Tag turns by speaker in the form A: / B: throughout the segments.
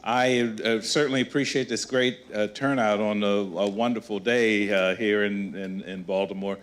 A: I certainly appreciate this great turnout on a wonderful day here in Baltimore.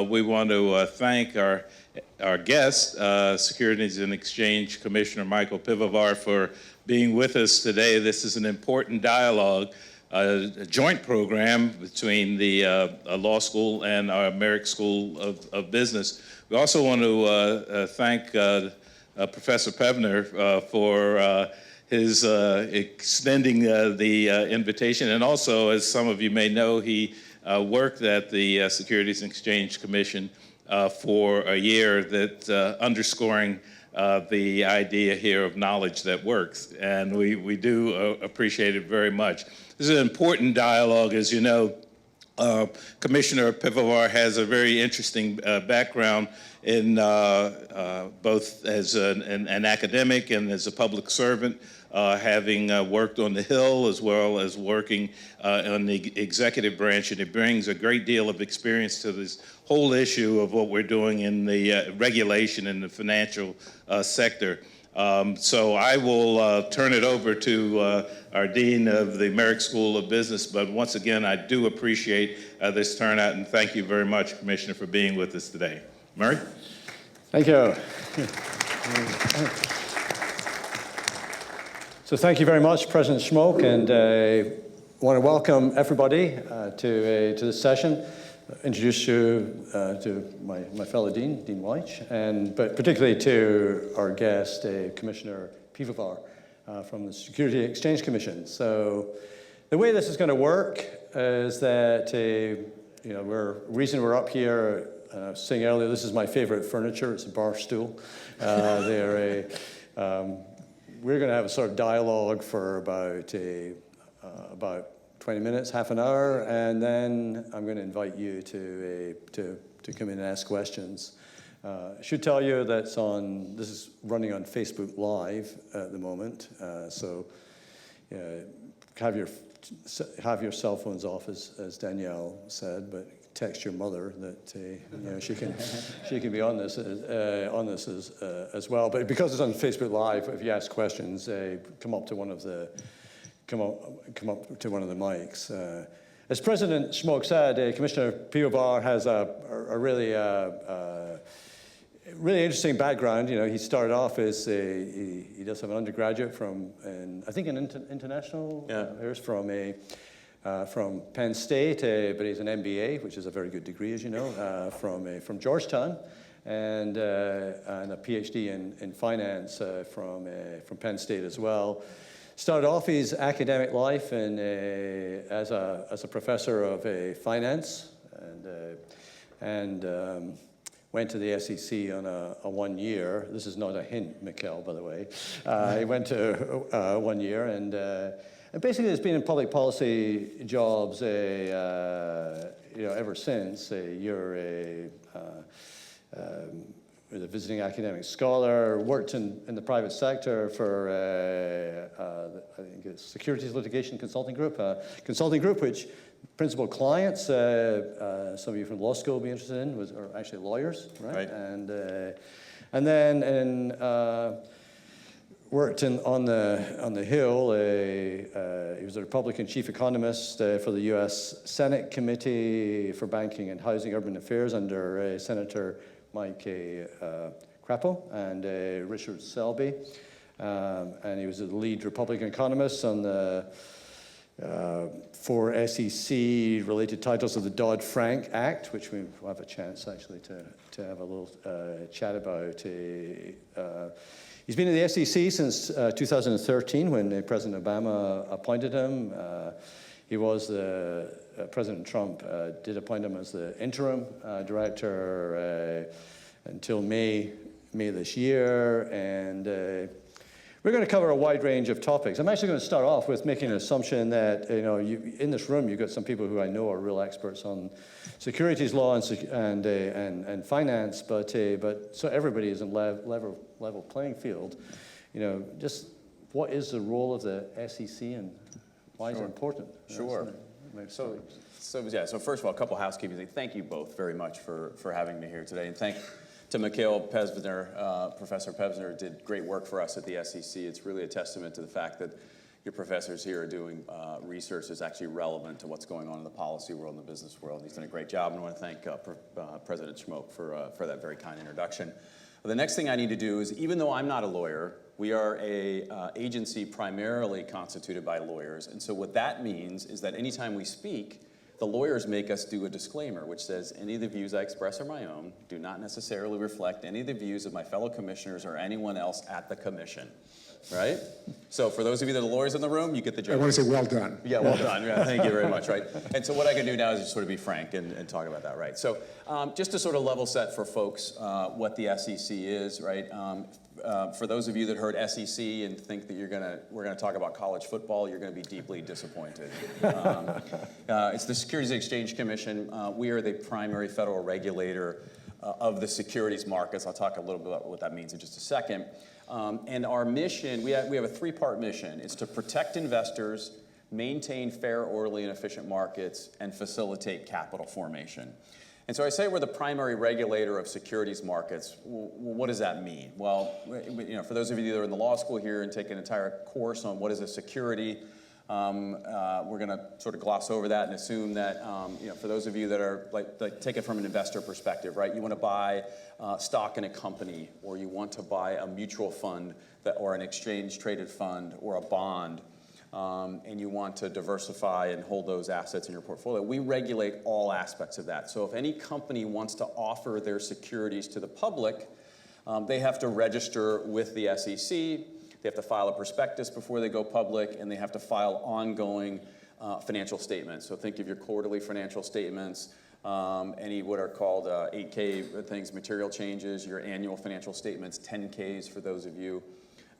A: We want to thank our guest, Securities and Exchange Commissioner Michael Piwowar, for being with us today. This is an important dialogue, a joint program between the law school and our Merrick School of Business. We also want to thank Professor Pevner for his extending the invitation. And also, as some of you may know, he worked at the Securities and Exchange Commission for a year, that underscoring the idea here of knowledge that works. And we do appreciate it very much. This is an important dialogue. As you know, Commissioner Piwowar has a very interesting background in both as an academic and as a public servant, having worked on the Hill as well as working on the executive branch, and it brings a great deal of experience to this whole issue of what we're doing in the regulation in the financial sector. So I will turn it over to our Dean of the Merrick School of Business, but once again, I do appreciate this turnout, and thank you very much, Commissioner, for being with us today. Merrick?
B: Thank you. So thank you very much, President Schmoke, and I want to welcome everybody to this session. Introduce you to my fellow Dean, Dean Weich, but particularly to our guest, Commissioner Piwowar from the Securities and Exchange Commission. So the way this is going to work is that reason we're up here. I was saying earlier, this is my favorite furniture. It's a bar stool. We're going to have a sort of dialogue for about 20 minutes, half an hour, and then I'm going to invite you to come in and ask questions. I should tell you that this is running on Facebook Live at the moment, so have your cell phones off, as Danielle said, but text your mother that she can be on this as well. But because it's on Facebook Live, if you ask questions, come up to one of the mics. As President Schmoke said, Commissioner Piwowar has a really interesting background. He started off as he does have an undergraduate from international affairs from Penn State, but he's an MBA, which is a very good degree, as you know, from Georgetown, and a Ph.D. in finance from Penn State as well. Started off his academic life as a professor of finance, and went to the SEC on a 1 year. This is not a hint, Mikkel, by the way. He went to 1 year, and basically has been in public policy jobs ever since. You're a visiting academic scholar, worked in the private sector for I think it's Securities Litigation Consulting Group, which principal clients, some of you from law school will be interested in, are actually lawyers, right? And then worked on the Hill. He was a Republican chief economist for the U.S. Senate Committee for Banking and Housing Urban Affairs under Senator Mike Crapo and Richard Shelby. And he was the lead Republican economist on the 4 SEC-related titles of the Dodd-Frank Act, which we will have a chance, actually, to have a little chat about. He's been in the SEC since 2013, when President Obama appointed him. He was President Trump did appoint him as the interim director until May this year, and we're going to cover a wide range of topics. I'm actually going to start off with making an assumption that in this room you've got some people who I know are real experts on securities law and finance, but so everybody is in level playing field. Just what is the role of the SEC and why is it important?
C: Sure. So first of all, a couple housekeeping things. Thank you both very much for having me here today, and thank to Mikhail Pevner. Professor Pevner did great work for us at the SEC. It's really a testament to the fact that your professors here are doing research that's actually relevant to what's going on in the policy world and the business world. He's done a great job, and I want to thank President Schmoke for that very kind introduction. The next thing I need to do is, even though I'm not a lawyer, we are a agency primarily constituted by lawyers, and so what that means is that anytime we speak, the lawyers make us do a disclaimer, which says, any of the views I express are my own, do not necessarily reflect any of the views of my fellow commissioners or anyone else at the commission, right? So for those of you that are lawyers in the room, you get the joke.
D: I want to say well done.
C: Yeah, well done. Yeah, thank you very much, right? And so what I can do now is just sort of be frank and talk about that, right? So just to sort of level set for folks what the SEC is, right? For those of you that heard SEC and think that we're gonna talk about college football, you're gonna be deeply disappointed. It's the Securities and Exchange Commission. We are the primary federal regulator of the securities markets. I'll talk a little bit about what that means in just a second. And our mission, we have a three-part mission. It's to protect investors, maintain fair, orderly, and efficient markets, and facilitate capital formation. And so I say we're the primary regulator of securities markets. Well, what does that mean? Well, for those of you that are in the law school here and take an entire course on what is a security, we're going to sort of gloss over that and assume that, for those of you that are like take it from an investor perspective, right? You want to buy stock in a company, or you want to buy a mutual fund or an exchange-traded fund or a bond, and you want to diversify and hold those assets in your portfolio. We regulate all aspects of that. So if any company wants to offer their securities to the public, they have to register with the SEC. They have to file a prospectus before they go public, and they have to file ongoing financial statements. So think of your quarterly financial statements, any what are called 8K things, material changes, your annual financial statements, 10Ks for those of you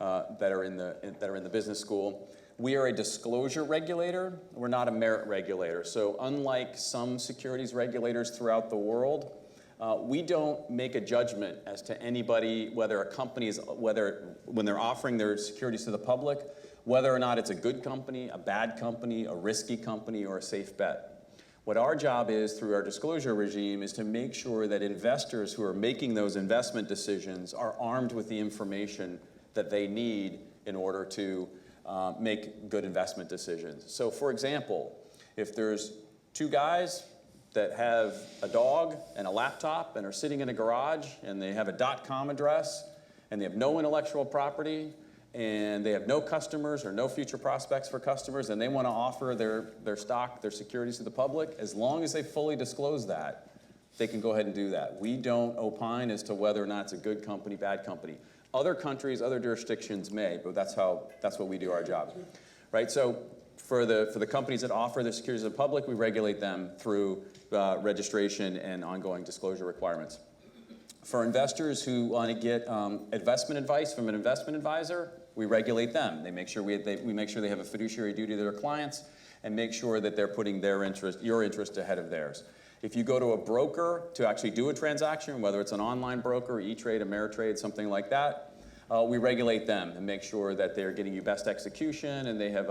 C: that are in the business school. We are a disclosure regulator. We're not a merit regulator. So unlike some securities regulators throughout the world, we don't make a judgment as to anybody, whether a company is, when they're offering their securities to the public, whether or not it's a good company, a bad company, a risky company, or a safe bet. What our job is through our disclosure regime is to make sure that investors who are making those investment decisions are armed with the information that they need in order to make good investment decisions. So for example, if there's two guys that have a dog and a laptop and are sitting in a garage and they have a .com address and they have no intellectual property and they have no customers or no future prospects for customers, and they want to offer their stock, their securities to the public, as long as they fully disclose that, they can go ahead and do that. We don't opine as to whether or not it's a good company, bad company. Other countries, other jurisdictions may, but that's what we do our job, right? So for the companies that offer their securities to the public, we regulate them through registration and ongoing disclosure requirements. For investors who want to get investment advice from an investment advisor, we regulate them. We make sure they have a fiduciary duty to their clients and make sure that they're putting your interest ahead of theirs. If you go to a broker to actually do a transaction, whether it's an online broker, E-Trade, Ameritrade, something like that, we regulate them and make sure that they're getting you best execution, and they have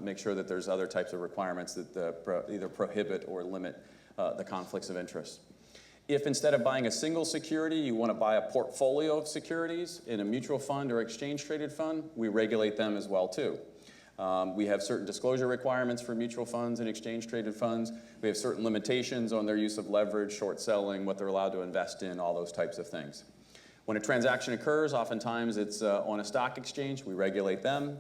C: make sure that there's other types of requirements that either prohibit or limit the conflicts of interest. If instead of buying a single security, you want to buy a portfolio of securities in a mutual fund or exchange-traded fund, we regulate them as well too. We have certain disclosure requirements for mutual funds and exchange-traded funds. We have certain limitations on their use of leverage, short selling, what they're allowed to invest in, all those types of things. When a transaction occurs, oftentimes it's on a stock exchange. We regulate them.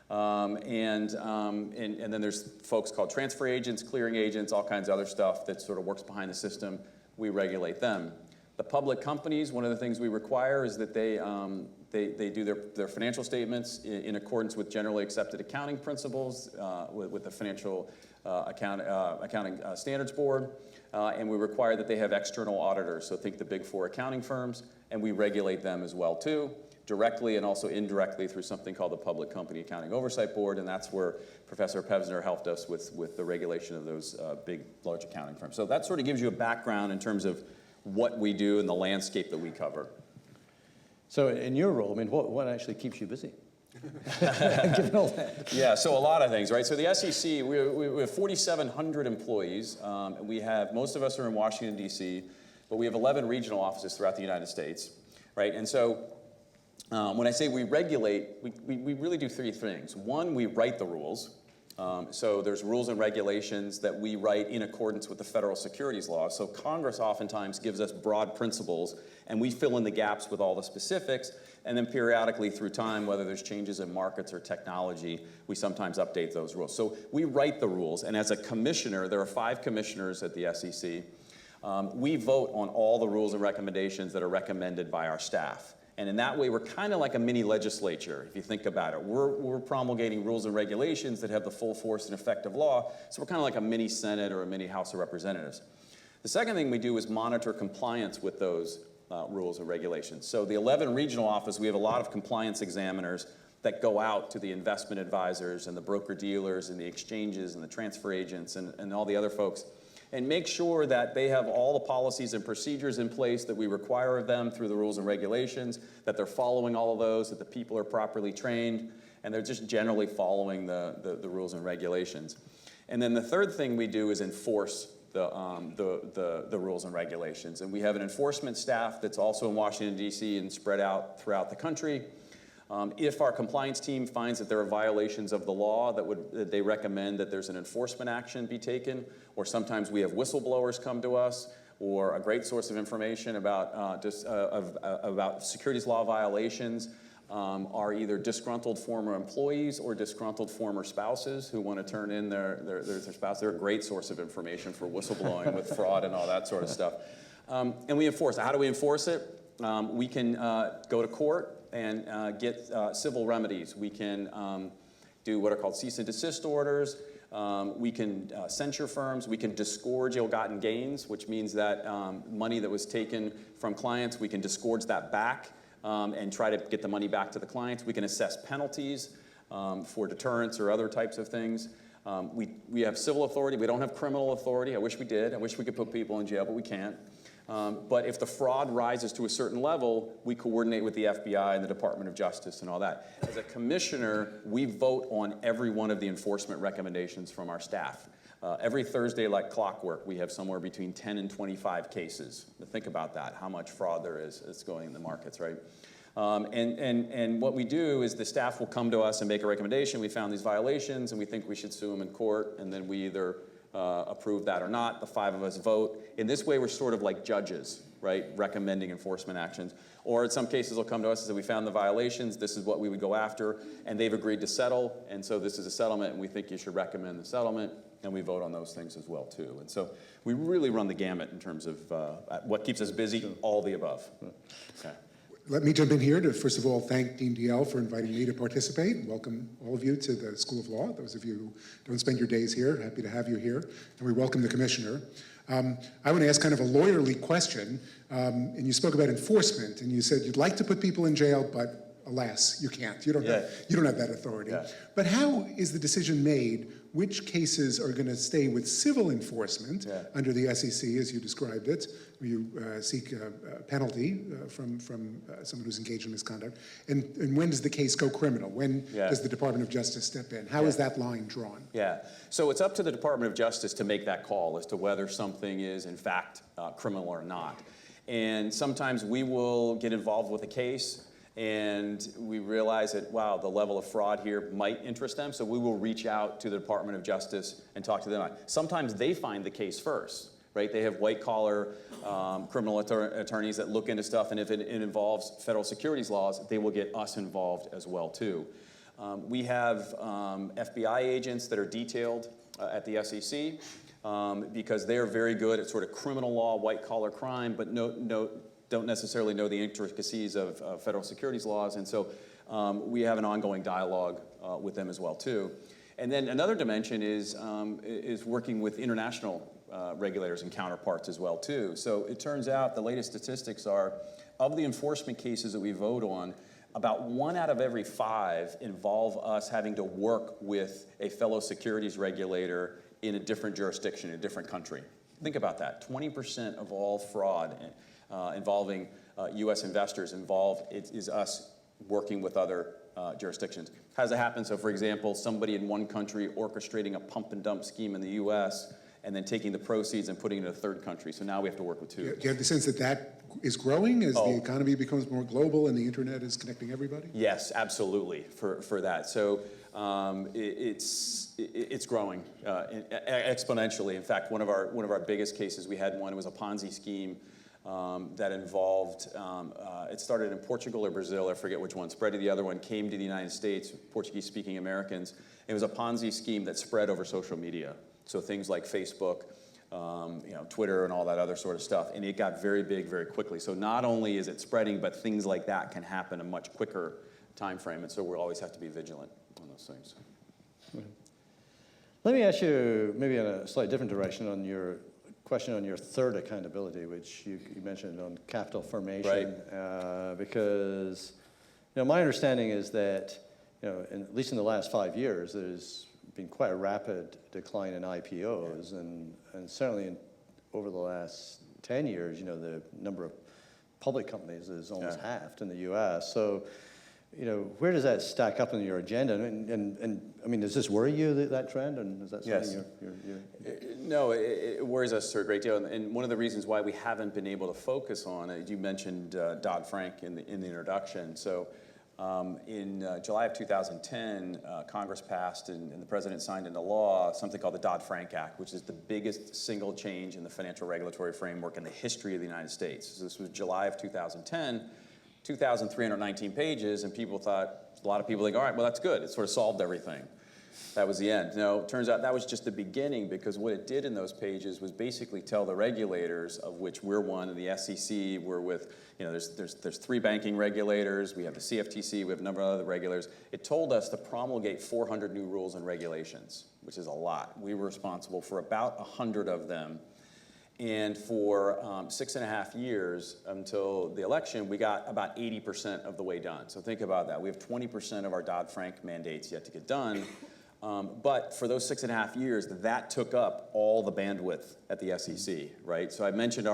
C: And then there's folks called transfer agents, clearing agents, all kinds of other stuff that sort of works behind the system. We regulate them. The public companies, one of the things we require is that they do their financial statements in accordance with generally accepted accounting principles with the Financial Accounting Standards Board. And we require that they have external auditors, so think the big four accounting firms, and we regulate them as well too, directly and also indirectly through something called the Public Company Accounting Oversight Board, and that's where Professor Pevsner helped us with the regulation of those big, large accounting firms. So that sort of gives you a background in terms of what we do and the landscape that we cover.
B: So in your role, I mean, what actually keeps you busy? Given all that.
C: Yeah, so a lot of things, right? So the SEC, we have 4,700 employees. Most of us are in Washington, D.C., but we have 11 regional offices throughout the United States, right? And so When I say we regulate, we really do three things. One, we write the rules. So there's rules and regulations that we write in accordance with the federal securities law. So Congress oftentimes gives us broad principles, and we fill in the gaps with all the specifics. And then periodically through time, whether there's changes in markets or technology, we sometimes update those rules. So we write the rules, and as a commissioner, there are 5 commissioners at the SEC. We vote on all the rules and recommendations that are recommended by our staff. And in that way, we're kind of like a mini legislature, if you think about it. We're promulgating rules and regulations that have the full force and effect of law, so we're kind of like a mini Senate or a mini House of Representatives. The second thing we do is monitor compliance with those rules and regulations. So the 11 regional office, we have a lot of compliance examiners that go out to the investment advisors and the broker-dealers and the exchanges and the transfer agents and all the other folks, and make sure that they have all the policies and procedures in place that we require of them through the rules and regulations, that they're following all of those, that the people are properly trained, and they're just generally following the rules and regulations. And then the third thing we do is enforce the rules and regulations. And we have an enforcement staff that's also in Washington, D.C. and spread out throughout the country. If our compliance team finds that there are violations of the law that they recommend that there's an enforcement action be taken, or sometimes we have whistleblowers come to us, or a great source of information about about securities law violations are either disgruntled former employees or disgruntled former spouses who want to turn in their spouse. They're a great source of information for whistleblowing with fraud and all that sort of stuff. And we enforce it. How do we enforce it? We can go to court and get civil remedies. We can do what are called cease and desist orders. We can censure firms. We can disgorge ill-gotten gains, which means that money that was taken from clients, we can disgorge that back and try to get the money back to the clients. We can assess penalties for deterrence or other types of things. We have civil authority. We don't have criminal authority. I wish we did. I wish we could put people in jail, but we can't. But if the fraud rises to a certain level, we coordinate with the FBI and the Department of Justice and all that. As a commissioner, we vote on every one of the enforcement recommendations from our staff. Every Thursday, like clockwork, we have somewhere between 10 and 25 cases. Think about that, how much fraud there is that's going in the markets, right? And what we do is the staff will come to us and make a recommendation. We found these violations, and we think we should sue them in court, and then we either approve that or not. The 5 of us vote. In this way, we're sort of like judges, right, recommending enforcement actions. Or in some cases, they'll come to us and say, we found the violations, this is what we would go after, and they've agreed to settle, and so this is a settlement, and we think you should recommend the settlement, and we vote on those things as well, too. And so we really run the gamut in terms of what keeps us busy, all the above. Okay.
D: Let me jump in here to, first of all, thank Dean DL for inviting me to participate. Welcome all of you to the School of Law. Those of you who don't spend your days here, happy to have you here. And we welcome the Commissioner. I want to ask kind of a lawyerly question. And you spoke about enforcement, and you said you'd like to put people in jail, but alas, you can't. You don't have that authority. Yeah. But how is the decision made which cases are going to stay with civil enforcement under the SEC, as you described it, where you seek a penalty from someone who's engaged in misconduct, and when does the case go criminal? When does the Department of Justice step in? How is that line drawn? Yeah,
C: so it's up to the Department of Justice to make that call as to whether something is in fact criminal or not. And sometimes we will get involved with a case and we realize that, wow, the level of fraud here might interest them, so we will reach out to the Department of Justice and talk to them. Sometimes they find the case first, right? They have white-collar criminal attorneys that look into stuff, and if it involves federal securities laws, they will get us involved as well, too. We have FBI agents that are detailed at the SEC because they are very good at sort of criminal law, white-collar crime, but don't necessarily know the intricacies of federal securities laws, and so we have an ongoing dialogue with them as well, too. And then another dimension is working with international regulators and counterparts as well, too. So it turns out the latest statistics are, of the enforcement cases that we vote on, about 1 out of every 5 involve us having to work with a fellow securities regulator in a different jurisdiction, in a different country. Think about that. 20% of all fraud involving U.S. investors involved is us working with other jurisdictions. How does it happen? So, for example, somebody in one country orchestrating a pump and dump scheme in the U.S. and then taking the proceeds and putting it in a third country. So now we have to work with two.
D: Do you have the sense that that is growing as
C: Oh.
D: the economy becomes more global and the internet is connecting everybody?
C: Yes, absolutely, for that. So it's growing exponentially. In fact, one of our biggest cases, we had one, it was a Ponzi scheme that involved, it started in Portugal or Brazil, I forget which one, spread to the other one, came to the United States, Portuguese-speaking Americans. It was a Ponzi scheme that spread over social media. So things like Facebook, Twitter and all that other sort of stuff. And it got very big very quickly. So not only is it spreading, but things like that can happen in a much quicker time frame. And so we'll always have to be vigilant on those things.
B: Let me ask you, maybe in a slightly different direction, on your question on your third accountability, which you mentioned on capital formation.
C: Right.
B: Because my understanding is that at least in the last 5 years, there's been quite a rapid decline in IPOs, and certainly over the last 10 years, the number of public companies is almost halved in the U.S. So, where does that stack up on your agenda? And I mean, does this worry you, that trend? And is that something
C: No, it worries us to a great deal. And one of the reasons why we haven't been able to focus on it, you mentioned Dodd-Frank in the introduction. So in July of 2010, Congress passed and the president signed into law something called the Dodd-Frank Act, which is the biggest single change in the financial regulatory framework in the history of the United States. So this was July of 2010. 2,319 pages, and a lot of people think, all right, well, that's good. It sort of solved everything. That was the end. No, it turns out that was just the beginning, because what it did in those pages was basically tell the regulators, of which we're one, and the SEC, we're with, there's 3 banking regulators, we have the CFTC, we have a number of other regulators. It told us to promulgate 400 new rules and regulations, which is a lot. We were responsible for about 100 of them. And for 6.5 years until the election, we got about 80% of the way done. So think about that. We have 20% of our Dodd-Frank mandates yet to get done. But for those 6.5 years, that took up all the bandwidth at the SEC, right? So I mentioned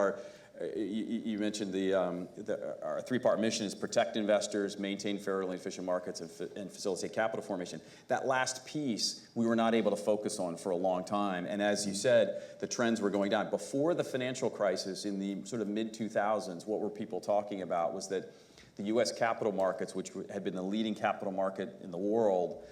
C: you mentioned our 3-part mission is protect investors, maintain fair and efficient markets, and facilitate capital formation. That last piece we were not able to focus on for a long time. And as you said, the trends were going down. Before the financial crisis in the sort of mid-2000s, what were people talking about was that the U.S. capital markets, which had been the leading capital market in the world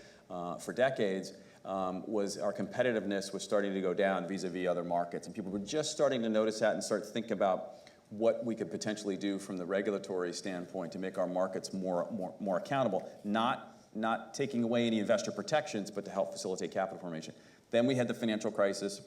C: for decades, was our competitiveness was starting to go down vis-a-vis other markets. And people were just starting to notice that and start to think about what we could potentially do from the regulatory standpoint to make our markets more accountable, not taking away any investor protections, but to help facilitate capital formation. Then we had the financial crisis.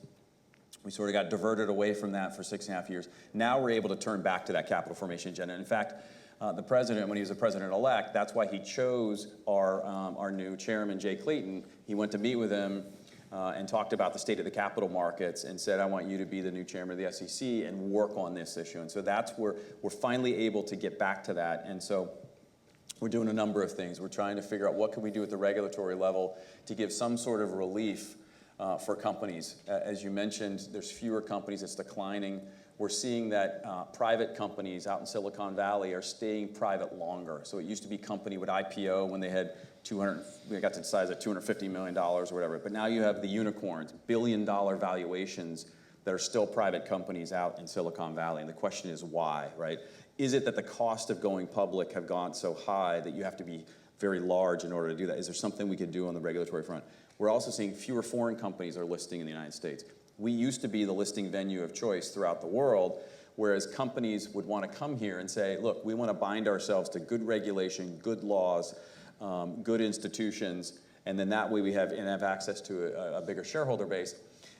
C: We sort of got diverted away from that for 6.5 years. Now we're able to turn back to that capital formation agenda. In fact, the president, when he was the president-elect, that's why he chose our new chairman, Jay Clayton. He went to meet with him and talked about the state of the capital markets and said, I want you to be the new chairman of the SEC and work on this issue. And so that's where we're finally able to get back to that. And so we're doing a number of things. We're trying to figure out what can we do at the regulatory level to give some sort of relief for companies. As you mentioned, there's fewer companies, it's declining. We're seeing that private companies out in Silicon Valley are staying private longer. So it used to be company would IPO when they had we got to the size of $250 million or whatever. But now you have the unicorns, billion-dollar valuations that are still private companies out in Silicon Valley. And the question is why, right? Is it that the cost of going public have gone so high that you have to be very large in order to do that? Is there something we could do on the regulatory front? We're also seeing fewer foreign companies are listing in the United States. We used to be the listing venue of choice throughout the world, whereas companies would want to come here and say, look, we want to bind ourselves to good regulation, good laws, good institutions, and then that way we have access to a bigger shareholder base.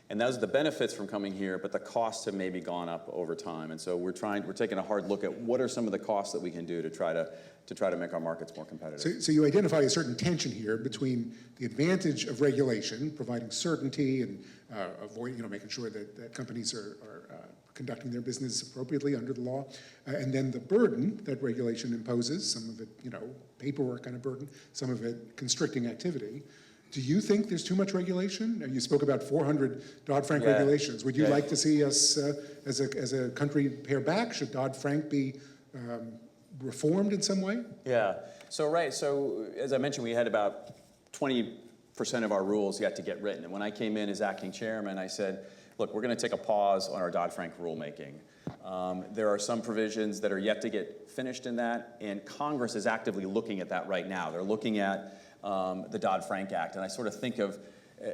C: And those are the benefits from coming here, but the costs have maybe gone up over time. And so we're taking a hard look at what are some of the costs that we can do to try to make our markets more competitive.
D: So you identify a certain tension here between the advantage of regulation, providing certainty and making sure that companies are conducting their business appropriately under the law, and then the burden that regulation imposes, some of it, paperwork kind of burden, some of it constricting activity. Do you think there's too much regulation? You spoke about 400 Dodd-Frank regulations. Would you like to see us, as a country, pare back? Should Dodd-Frank be reformed in some way?
C: Yeah. So as I mentioned, we had about 20% of our rules yet to get written. And when I came in as acting chairman, I said, look, we're going to take a pause on our Dodd-Frank rulemaking. There are some provisions that are yet to get finished in that, and Congress is actively looking at that right now. They're looking at the Dodd-Frank Act, and I sort of think of,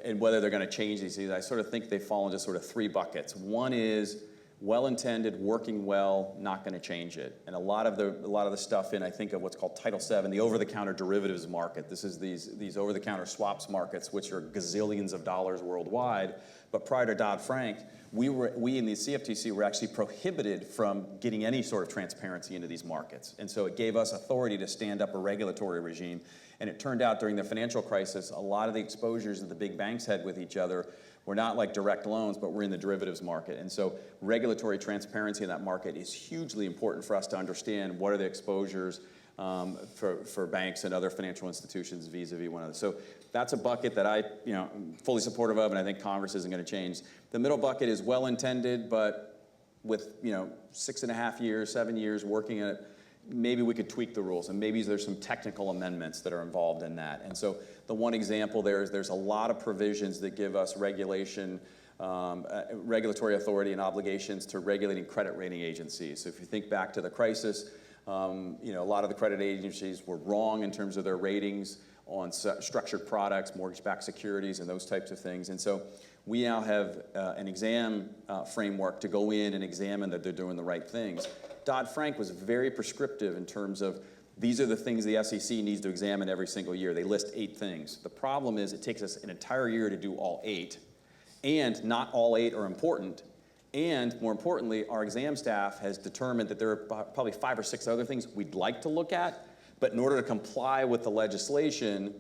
C: and whether they're going to change these, I sort of think they fall into sort of three buckets. One is well-intended, working well, not going to change it. And a lot of the stuff in, I think of what's called Title VII, the over-the-counter derivatives market. This is these over-the-counter swaps markets, which are gazillions of dollars worldwide. But prior to Dodd-Frank, we in the CFTC were actually prohibited from getting any sort of transparency into these markets. And so it gave us authority to stand up a regulatory regime. And it turned out during the financial crisis, a lot of the exposures that the big banks had with each other were not like direct loans, but we're in the derivatives market. And so regulatory transparency in that market is hugely important for us to understand what are the exposures for banks and other financial institutions vis-a-vis one another. So that's a bucket that I'm fully supportive of, and I think Congress isn't going to change. The middle bucket is well-intended, but with 6.5 years, 7 years working in it, maybe we could tweak the rules, and maybe there's some technical amendments that are involved in that. And so the one example there is there's a lot of provisions that give us regulatory authority and obligations to regulating credit rating agencies. So if you think back to the crisis, a lot of the credit agencies were wrong in terms of their ratings on structured products, mortgage-backed securities, and those types of things. And so we now have an exam framework to go in and examine that they're doing the right things. Dodd-Frank was very prescriptive in terms of these are the things the SEC needs to examine every single year. They list 8 things. The problem is it takes us an entire year to do all 8, and not all 8 are important. And more importantly, our exam staff has determined that there are probably 5 or 6 other things we'd like to look at, but in order to comply with the legislation,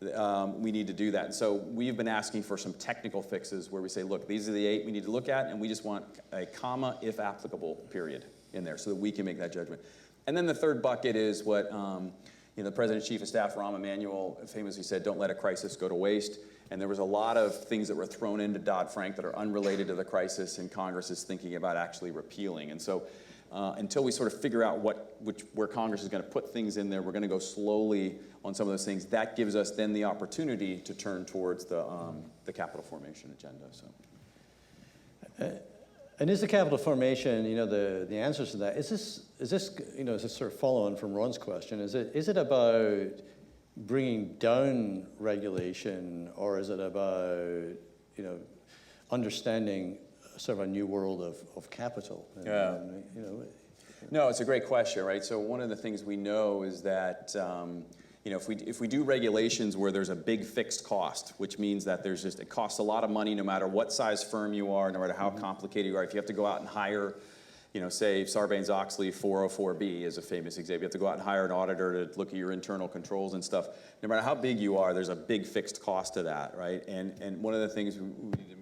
C: we need to do that. And so we've been asking for some technical fixes where we say, look, these are the 8 we need to look at, and we just want a comma, if applicable, period, in there so that we can make that judgment. And then the third bucket is what the President's Chief of Staff, Rahm Emanuel, famously said, don't let a crisis go to waste. And there was a lot of things that were thrown into Dodd-Frank that are unrelated to the crisis, and Congress is thinking about actually repealing. And so until we sort of figure out where Congress is going to put things in there, we're going to go slowly on some of those things. That gives us then the opportunity to turn towards the capital formation agenda. So.
B: And is the capital formation, the answers to that, is this sort of follow on from Ron's question, is it about bringing down regulation, or is it about, understanding sort of a new world of capital?
C: No, it's a great question, right? So one of the things we know is that if we do regulations where there's a big fixed cost, which means that it costs a lot of money no matter what size firm you are, no matter how complicated you are. If you have to go out and hire, say Sarbanes-Oxley 404B is a famous example. You have to go out and hire an auditor to look at your internal controls and stuff. No matter how big you are, there's a big fixed cost to that, right? And one of the things we need to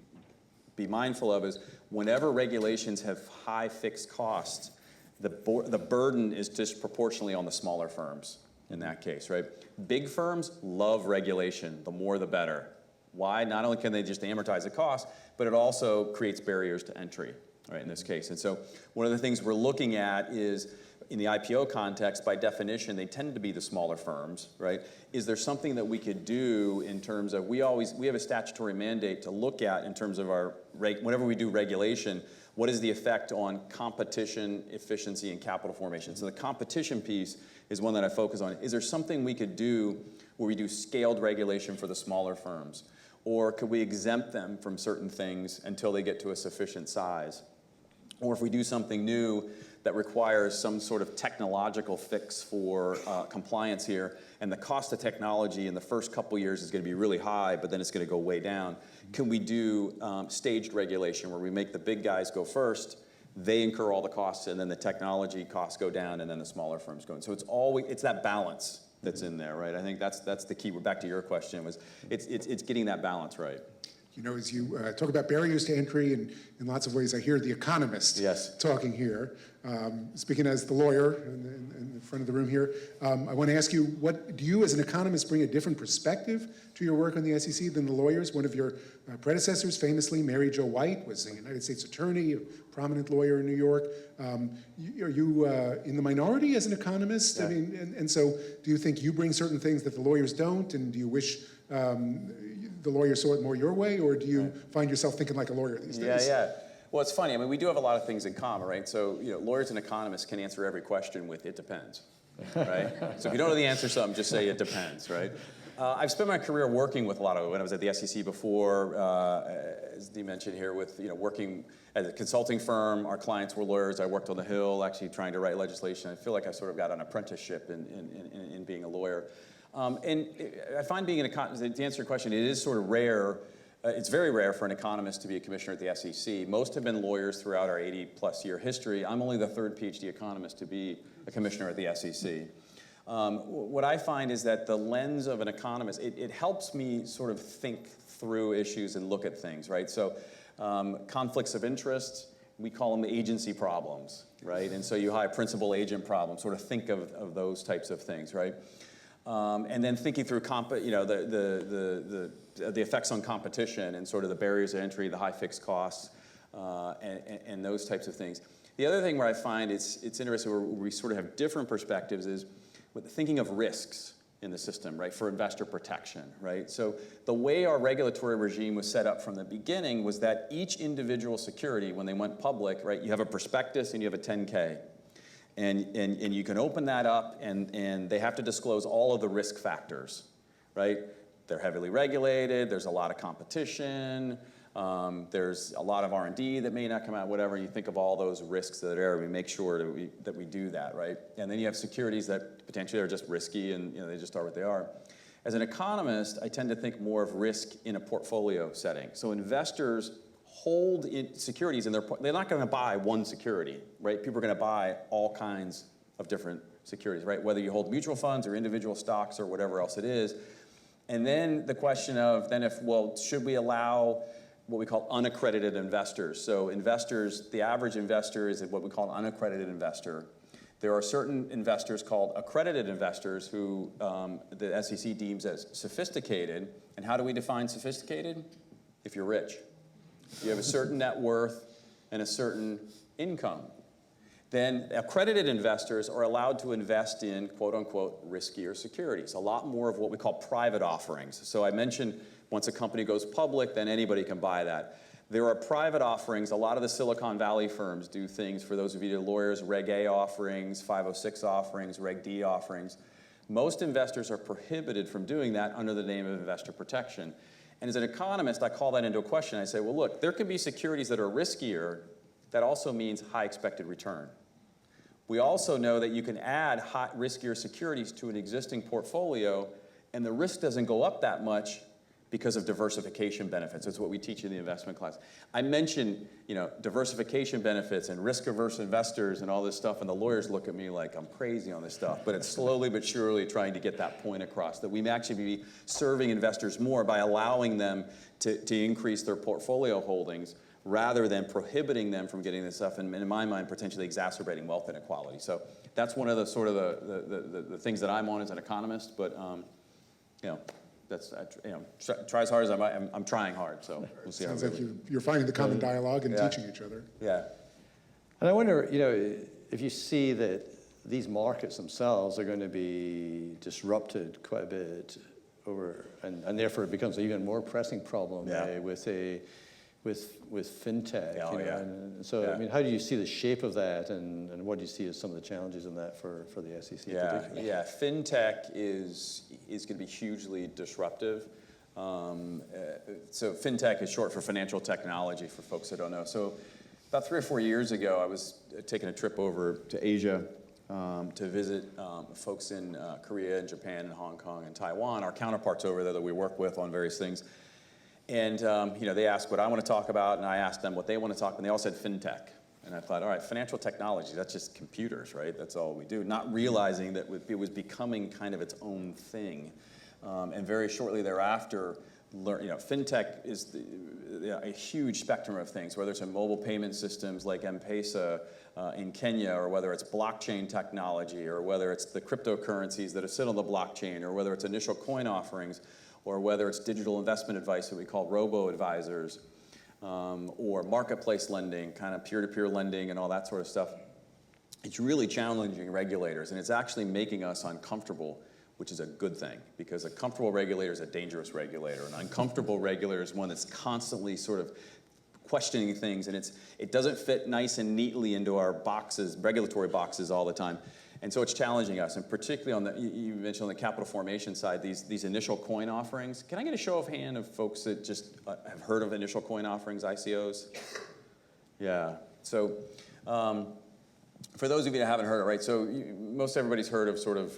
C: be mindful of is whenever regulations have high fixed costs, the burden is disproportionately on the smaller firms. In that case, right? Big firms love regulation. The more, the better. Why? Not only can they just amortize the cost, but it also creates barriers to entry, right, in this case. And so one of the things we're looking at is, in the IPO context, by definition, they tend to be the smaller firms, right? Is there something that we could do in terms of, we have a statutory mandate to look at in terms of whenever we do regulation, what is the effect on competition, efficiency, and capital formation? So the competition piece is one that I focus on. Is there something we could do where we do scaled regulation for the smaller firms? Or could we exempt them from certain things until they get to a sufficient size? Or if we do something new that requires some sort of technological fix for compliance here, and the cost of technology in the first couple years is going to be really high, but then it's going to go way down, can we do staged regulation where we make the big guys go first, they incur all the costs, and then the technology costs go down, and then the smaller firms go in. So it's that balance that's in there, right? I think that's the key. We're back to your question, it's getting that balance right.
D: As you talk about barriers to entry, and in lots of ways I hear the Economist talking here. Speaking as the lawyer in the front of the room here, I want to ask you, do you as an economist bring a different perspective to your work on the SEC than the lawyers? One of your predecessors, famously, Mary Jo White, was a United States attorney, a prominent lawyer in New York. Are you in the minority as an economist?
C: Yeah.
D: I mean, and so do you think you bring certain things that the lawyers don't, and do you wish the lawyers saw it more your way, or do you find yourself thinking like a lawyer these days?
C: Yeah. Well, it's funny. I mean, we do have a lot of things in common, right? So, lawyers and economists can answer every question with "it depends," right? So if you don't know the answer to something, just say "it depends," right? I've spent my career working with a lot of, when I was at the SEC before, as Dee mentioned here, with working at a consulting firm. Our clients were lawyers. I worked on the Hill, actually trying to write legislation. I feel like I sort of got an apprenticeship in being a lawyer. And I find being an economist, to answer your question, it is sort of rare. It's very rare for an economist to be a commissioner at the SEC. Most have been lawyers throughout our 80-plus year history. I'm only the third Ph.D. economist to be a commissioner at the SEC. What I find is that the lens of an economist, it helps me sort of think through issues and look at things, right? So conflicts of interest, we call them the agency problems, right? And so you have principal-agent problems, sort of think of those types of things, right? And then thinking through the effects on competition and sort of the barriers to entry, the high fixed costs, and those types of things. The other thing where I find it's interesting, where we sort of have different perspectives, is with thinking of risks in the system, right, for investor protection, right? So the way our regulatory regime was set up from the beginning was that each individual security, when they went public, right, you have a prospectus and you have a 10K. And you can open that up, and they have to disclose all of the risk factors, right? They're heavily regulated, there's a lot of competition, there's a lot of R&D that may not come out, whatever. You think of all those risks that are there, we make sure that we do that, right? And then you have securities that potentially are just risky, and they just are what they are. As an economist, I tend to think more of risk in a portfolio setting. So investors hold securities, and they're not going to buy one security, right? People are going to buy all kinds of different securities, right? Whether you hold mutual funds or individual stocks or whatever else it is. And then the question of, should we allow what we call unaccredited investors? So investors, the average investor is what we call an unaccredited investor. There are certain investors called accredited investors who the SEC deems as sophisticated. And how do we define sophisticated? If you're rich. You have a certain net worth and a certain income. Then accredited investors are allowed to invest in, quote unquote, riskier securities, a lot more of what we call private offerings. So I mentioned once a company goes public, then anybody can buy that. There are private offerings. A lot of the Silicon Valley firms do things, for those of you that are lawyers, Reg A offerings, 506 offerings, Reg D offerings. Most investors are prohibited from doing that under the name of investor protection. And as an economist, I call that into a question. I say, well, look, there can be securities that are riskier. That also means high expected return. We also know that you can add riskier securities to an existing portfolio, and the risk doesn't go up that much because of diversification benefits. That's what we teach in the investment class. I mentioned, diversification benefits and risk-averse investors and all this stuff, and the lawyers look at me like I'm crazy on this stuff, but it's slowly but surely trying to get that point across, that we may actually be serving investors more by allowing them to increase their portfolio holdings rather than prohibiting them from getting this stuff, and in my mind, potentially exacerbating wealth inequality. So that's one of the sort of the things that I'm on as an economist, but that's try as hard as I'm trying hard. So we'll see.
D: Sounds like you're finding the common dialogue and teaching each other.
C: Yeah.
B: And I wonder, if you see that these markets themselves are going to be disrupted quite a bit over, and therefore it becomes an even more pressing problem with FinTech. And so, I mean, how do you see the shape of that, and what do you see as some of the challenges in that for the SEC in particular?
C: Yeah, FinTech is going to be hugely disruptive. So FinTech is short for financial technology, for folks that don't know. So about 3 or 4 years ago, I was taking a trip over to Asia to visit folks in Korea and Japan and Hong Kong and Taiwan, our counterparts over there that we work with on various things. And they asked what I want to talk about, and I asked them what they want to talk about, and they all said FinTech. And I thought, all right, financial technology, that's just computers, right? That's all we do. Not realizing that it was becoming kind of its own thing. And very shortly thereafter, FinTech is a huge spectrum of things, whether it's in mobile payment systems like M-Pesa in Kenya, or whether it's blockchain technology, or whether it's the cryptocurrencies that sit on the blockchain, or whether it's initial coin offerings, or whether it's digital investment advice that we call robo-advisors, or marketplace lending, kind of peer-to-peer lending and all that sort of stuff. It's really challenging regulators, and it's actually making us uncomfortable which is a good thing, because a comfortable regulator is a dangerous regulator. An uncomfortable regulator is one that's constantly sort of questioning things, and it doesn't fit nice and neatly into our boxes, regulatory boxes all the time. And so it's challenging us, and particularly on the, you mentioned on the capital formation side, these initial coin offerings. Can I get a show of hand of folks that just have heard of initial coin offerings, ICOs? Yeah, so for those of you that haven't heard it, right, so most everybody's heard of sort of,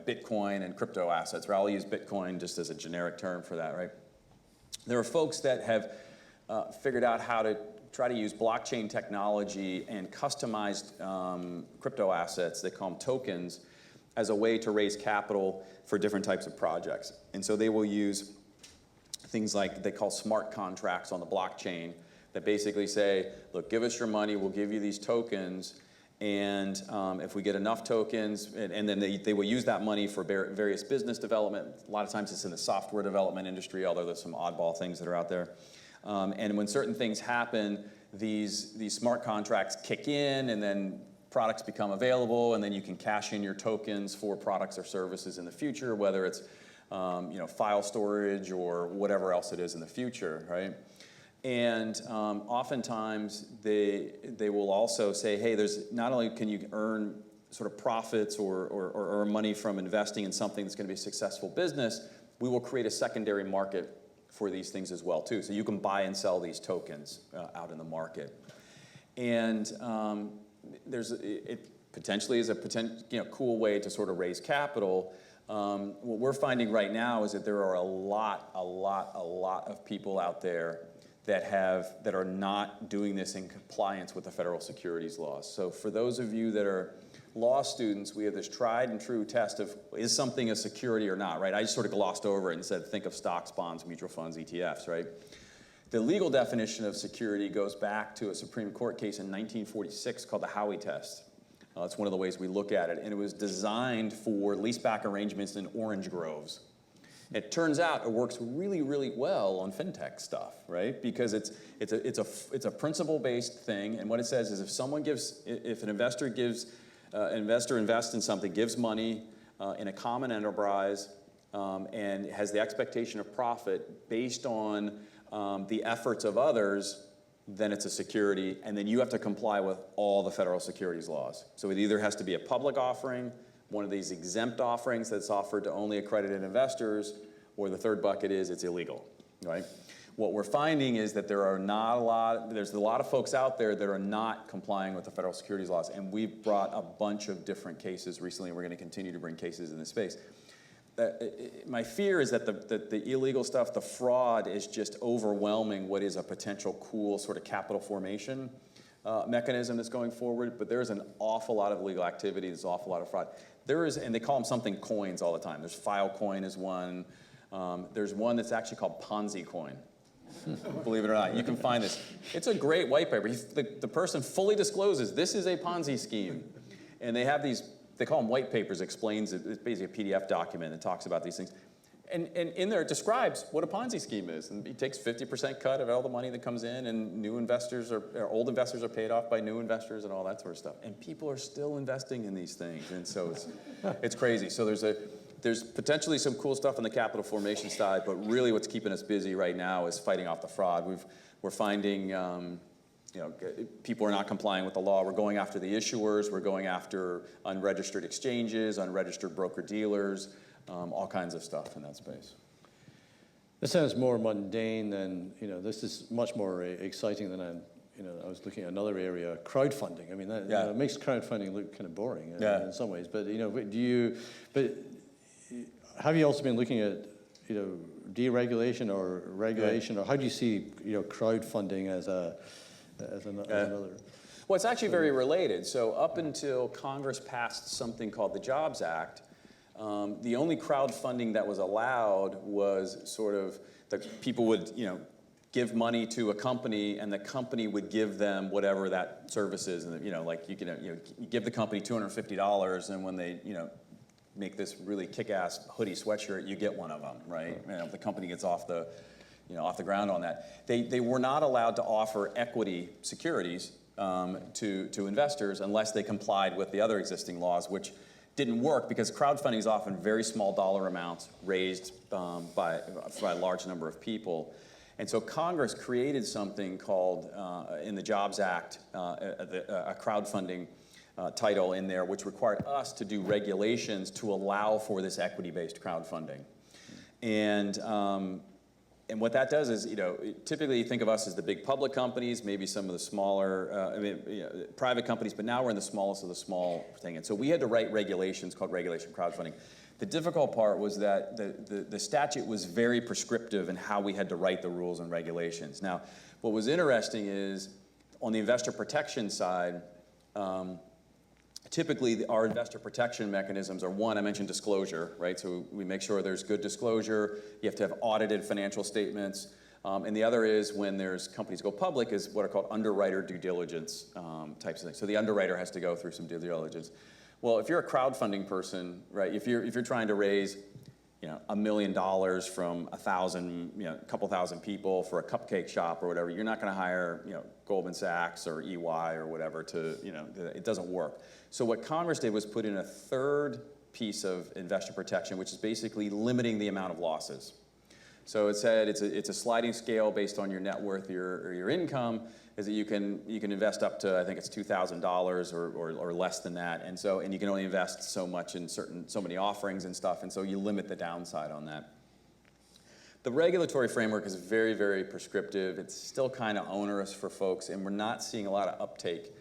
C: Bitcoin and crypto assets, right? I'll use Bitcoin just as a generic term for that, right? There are folks that have figured out how to try to use blockchain technology and customized crypto assets, they call them tokens, as a way to raise capital for different types of projects. And so they will use things like they call smart contracts on the blockchain that basically say, look, give us your money, we'll give you these tokens, and if we get enough tokens, and then they will use that money for various business development. A lot of times it's in the software development industry, although there's some oddball things that are out there. And when certain things happen, these smart contracts kick in, and then products become available, and then you can cash in your tokens for products or services in the future, whether it's file storage or whatever else it is in the future, right? And oftentimes they will also say, hey, there's not only can you earn sort of profits or money from investing in something that's going to be a successful business, we will create a secondary market for these things as well too. So you can buy and sell these tokens out in the market. And it potentially is a cool way to sort of raise capital. What we're finding right now is that there are a lot of people out there that are not doing this in compliance with the federal securities laws. So for those of you that are law students, we have this tried and true test of is something a security or not, right? I just sort of glossed over it and said think of stocks, bonds, mutual funds, ETFs, right? The legal definition of security goes back to a Supreme Court case in 1946 called the Howey test. It's one of the ways we look at it, and it was designed for leaseback arrangements in orange groves. It turns out it works really, really well on FinTech stuff, right? Because it's a principle-based thing, and what it says is if an investor invests in something, gives money in a common enterprise, and has the expectation of profit based on the efforts of others, then it's a security, and then you have to comply with all the federal securities laws. So it either has to be a public offering, one of these exempt offerings that's offered to only accredited investors, or the third bucket is it's illegal, right? What we're finding is that there's a lot of folks out there that are not complying with the federal securities laws, and we've brought a bunch of different cases recently, and we're going to continue to bring cases in this space. My fear is that the illegal stuff, the fraud, is just overwhelming what is a potential cool sort of capital formation mechanism that's going forward, but there's an awful lot of illegal activity, there's an awful lot of fraud. And they call them something coins all the time. There's Filecoin is one. There's one that's actually called Ponzi coin. Believe it or not, you can find this. It's a great white paper. The person fully discloses this is a Ponzi scheme. And they have these, they call them white papers, explains it. It's basically a PDF document that talks about these things. And in there it describes what a Ponzi scheme is. And it takes 50% cut of all the money that comes in, and new investors or old investors are paid off by new investors and all that sort of stuff. And people are still investing in these things. And so it's crazy. So there's potentially some cool stuff on the capital formation side, but really what's keeping us busy right now is fighting off the fraud. We're finding people are not complying with the law. We're going after the issuers. We're going after unregistered exchanges, unregistered broker-dealers, all kinds of stuff in that space.
B: This sounds more mundane than, this is much more exciting than I was looking at another area, crowdfunding. I mean, it makes crowdfunding look kind of boring in some ways. But, have you also been looking at, deregulation or regulation, or how do you see, crowdfunding as another?
C: Well, it's actually very related. So up until Congress passed something called the Jobs Act, the only crowdfunding that was allowed was sort of people would, give money to a company, and the company would give them whatever that service is, and you give the company $250, and when they make this really kick-ass hoodie sweatshirt, you get one of them, right? If the company gets off the ground on that, they were not allowed to offer equity securities to investors unless they complied with the other existing laws, which didn't work because crowdfunding is often very small dollar amounts raised by a large number of people. And so Congress created something called, in the Jobs Act, a crowdfunding title in there, which required us to do regulations to allow for this equity-based crowdfunding. And what that does is, typically you think of us as the big public companies, maybe some of the smaller, private companies, but now we're in the smallest of the small thing. And so we had to write regulations called regulation crowdfunding. The difficult part was that the statute was very prescriptive in how we had to write the rules and regulations. Now, what was interesting is, on the investor protection side, typically our investor protection mechanisms are, one, I mentioned disclosure, right? So we make sure there's good disclosure. You have to have audited financial statements. And the other is, when there's companies go public, is what are called underwriter due diligence types of things. So the underwriter has to go through some due diligence. Well, if you're a crowdfunding person, right, if you're trying to raise, $1 million from a couple thousand people for a cupcake shop or whatever, you're not going to hire, Goldman Sachs or EY or whatever to, it doesn't work. So what Congress did was put in a third piece of investor protection, which is basically limiting the amount of losses. So it said it's a sliding scale based on your net worth or your income, is that you can invest up to, I think it's $2,000 or less than that, and you can only invest so much in so many offerings and stuff, and so you limit the downside on that. The regulatory framework is very, very prescriptive. It's still kind of onerous for folks, and we're not seeing a lot of uptake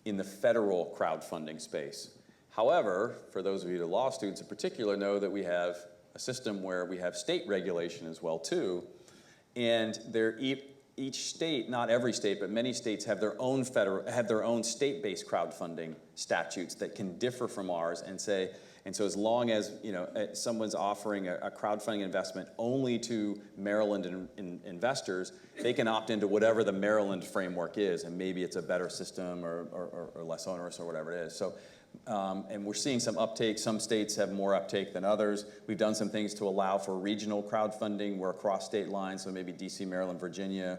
C: in the federal crowdfunding space. However, for those of you law students in particular, know that we have a system where we have state regulation as well too, and each state, not every state, but many states have their own state-based crowdfunding statutes that can differ from ours, and so as long as someone's offering a crowdfunding investment only to Maryland investors, they can opt into whatever the Maryland framework is, and maybe it's a better system or less onerous or whatever it is. So, and we're seeing some uptake. Some states have more uptake than others. We've done some things to allow for regional crowdfunding. We're across state lines, so maybe DC, Maryland, Virginia,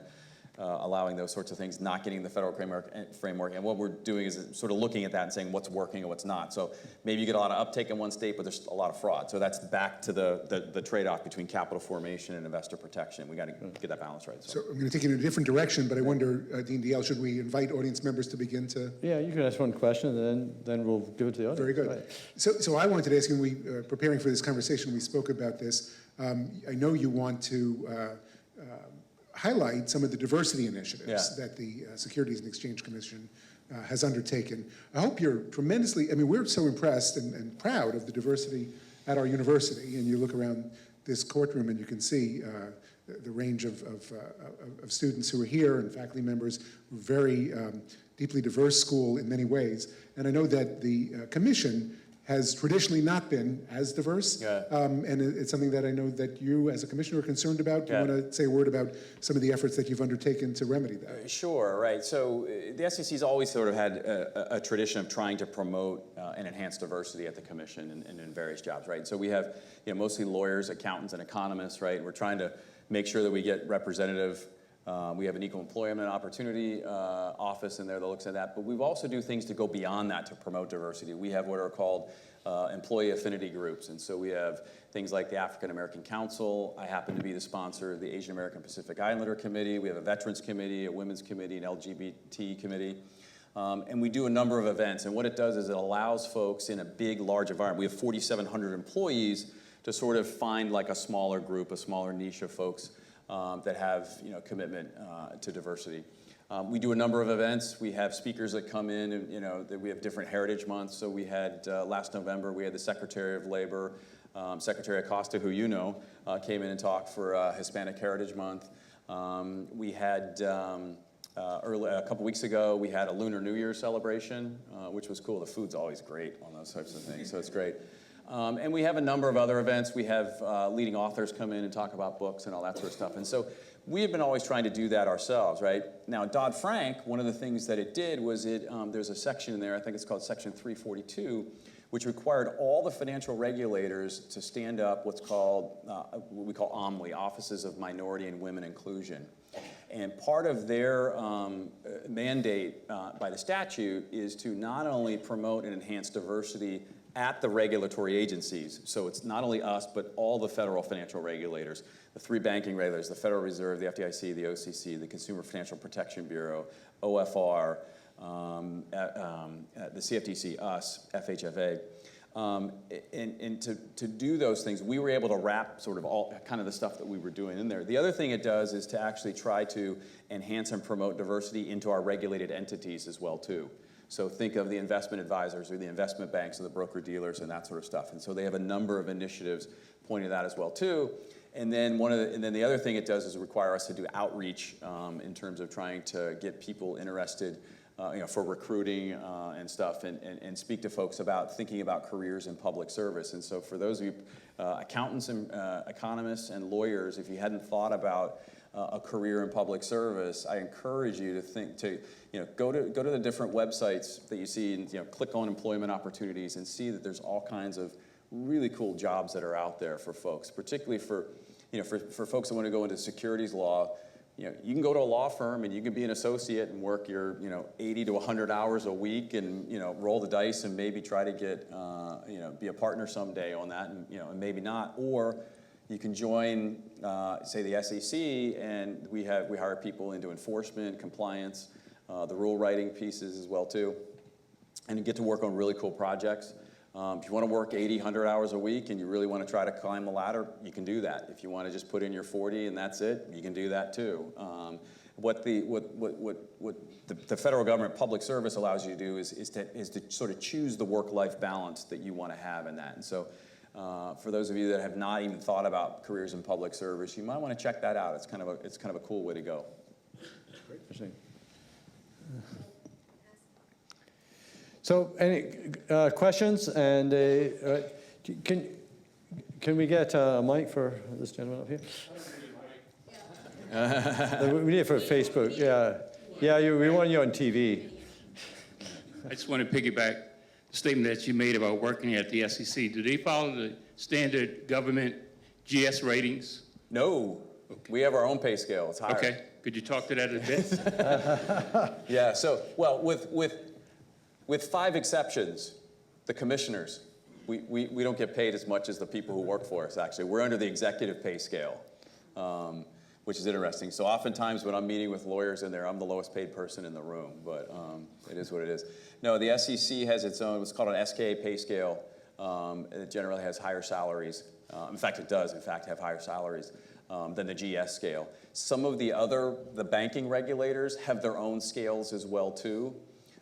C: allowing those sorts of things, not getting the federal framework. And what we're doing is sort of looking at that and saying what's working and what's not. So maybe you get a lot of uptake in one state, but there's a lot of fraud. So that's back to the trade-off between capital formation and investor protection. We got to get that balance right.
D: So I'm going to take you in a different direction, but I wonder, Dean Dalziel, should we invite audience members to begin to?
B: Yeah, you can ask one question, and then we'll give it to the audience.
D: Very good.
B: Right.
D: So I wanted to ask you, preparing for this conversation, we spoke about this. I know you want to highlight some of the diversity initiatives that the Securities and Exchange Commission has undertaken. I hope you're tremendously, we're so impressed and proud of the diversity at our university, and you look around this courtroom and you can see the range of students who are here and faculty members, very deeply diverse school in many ways. And I know that the commission has traditionally not been as diverse, and it's something that I know that you as a commissioner are concerned about. Do you want to say a word about some of the efforts that you've undertaken to remedy that?
C: Sure, right. So the SEC's always sort of had a tradition of trying to promote and enhance diversity at the commission and in various jobs, right? So we have mostly lawyers, accountants, and economists, right? We're trying to make sure that we get representative. We have an equal employment opportunity office in there that looks at that, but we also do things to go beyond that to promote diversity. We have what are called employee affinity groups, and so we have things like the African American Council. I happen to be the sponsor of the Asian American Pacific Islander Committee. We have a Veterans Committee, a Women's Committee, an LGBT Committee, and we do a number of events, and what it does is it allows folks in a big, large environment. We have 4,700 employees to sort of find like a smaller group, a smaller niche of folks that have commitment to diversity. We do a number of events. We have speakers that come in, and we have different heritage months. So we had last November, we had the Secretary of Labor, Secretary Acosta, who came in and talked for Hispanic Heritage Month. We had a couple weeks ago, we had a Lunar New Year celebration, which was cool. The food's always great on those types of things, so it's great. And we have a number of other events. We have leading authors come in and talk about books and all that sort of stuff. And so we have been always trying to do that ourselves, right? Now, Dodd-Frank, one of the things that it did was there's a section in there, I think it's called Section 342, which required all the financial regulators to stand up what's called, what we call OMWI, Offices of Minority and Women Inclusion. And part of their mandate by the statute is to not only promote and enhance diversity at the regulatory agencies. So it's not only us, but all the federal financial regulators, the 3 banking regulators, the Federal Reserve, the FDIC, the OCC, the Consumer Financial Protection Bureau, OFR, the CFTC, us, FHFA. And to do those things, we were able to wrap sort of all kind of the stuff that we were doing in there. The other thing it does is to actually try to enhance and promote diversity into our regulated entities as well too. So think of the investment advisors or the investment banks and the broker-dealers and that sort of stuff. And so they have a number of initiatives pointing at that as well too. And then the other thing it does is require us to do outreach in terms of trying to get people interested for recruiting and stuff, and speak to folks about thinking about careers in public service. And so for those of you accountants and economists and lawyers, if you hadn't thought about a career in public service, I encourage you to go to the different websites that you see, and click on employment opportunities and see that there's all kinds of really cool jobs that are out there for folks, particularly for folks that want to go into securities law. You can go to a law firm and you can be an associate and work your 80 to 100 hours a week and roll the dice and maybe try to get be a partner someday on that, and maybe not. Or you can join say the SEC, and we hire people into enforcement, compliance, the rule writing pieces as well too, and you get to work on really cool projects. If you want to work 80, 100 hours a week and you really want to try to climb the ladder, you can do that. If you want to just put in your 40 and that's it, you can do that too. What the federal government public service allows you to do is to sort of choose the work-life balance that you want to have in that. And so for those of you that have not even thought about careers in public service, you might want to check that out. It's kind of a cool way to go.
B: Great. Interesting. So, any questions? And can we get a mic for this gentleman up here? We need it for Facebook. Yeah. We want you on TV.
E: I just want to piggyback the statement that you made about working at the SEC. Do they follow the standard government GS ratings?
C: No. Okay. We have our own pay scale. It's higher.
E: Okay. Could you talk to that a bit?
C: Yeah. So, well, with 5 exceptions, the commissioners, we don't get paid as much as the people who work for us, actually. We're under the executive pay scale, which is interesting. So oftentimes when I'm meeting with lawyers in there, I'm the lowest paid person in the room, but it is what it is. No, the SEC has its own, what's called an SKA pay scale. It generally has higher salaries. In fact, it does, have higher salaries than the GS scale. Some of the banking regulators have their own scales as well, too.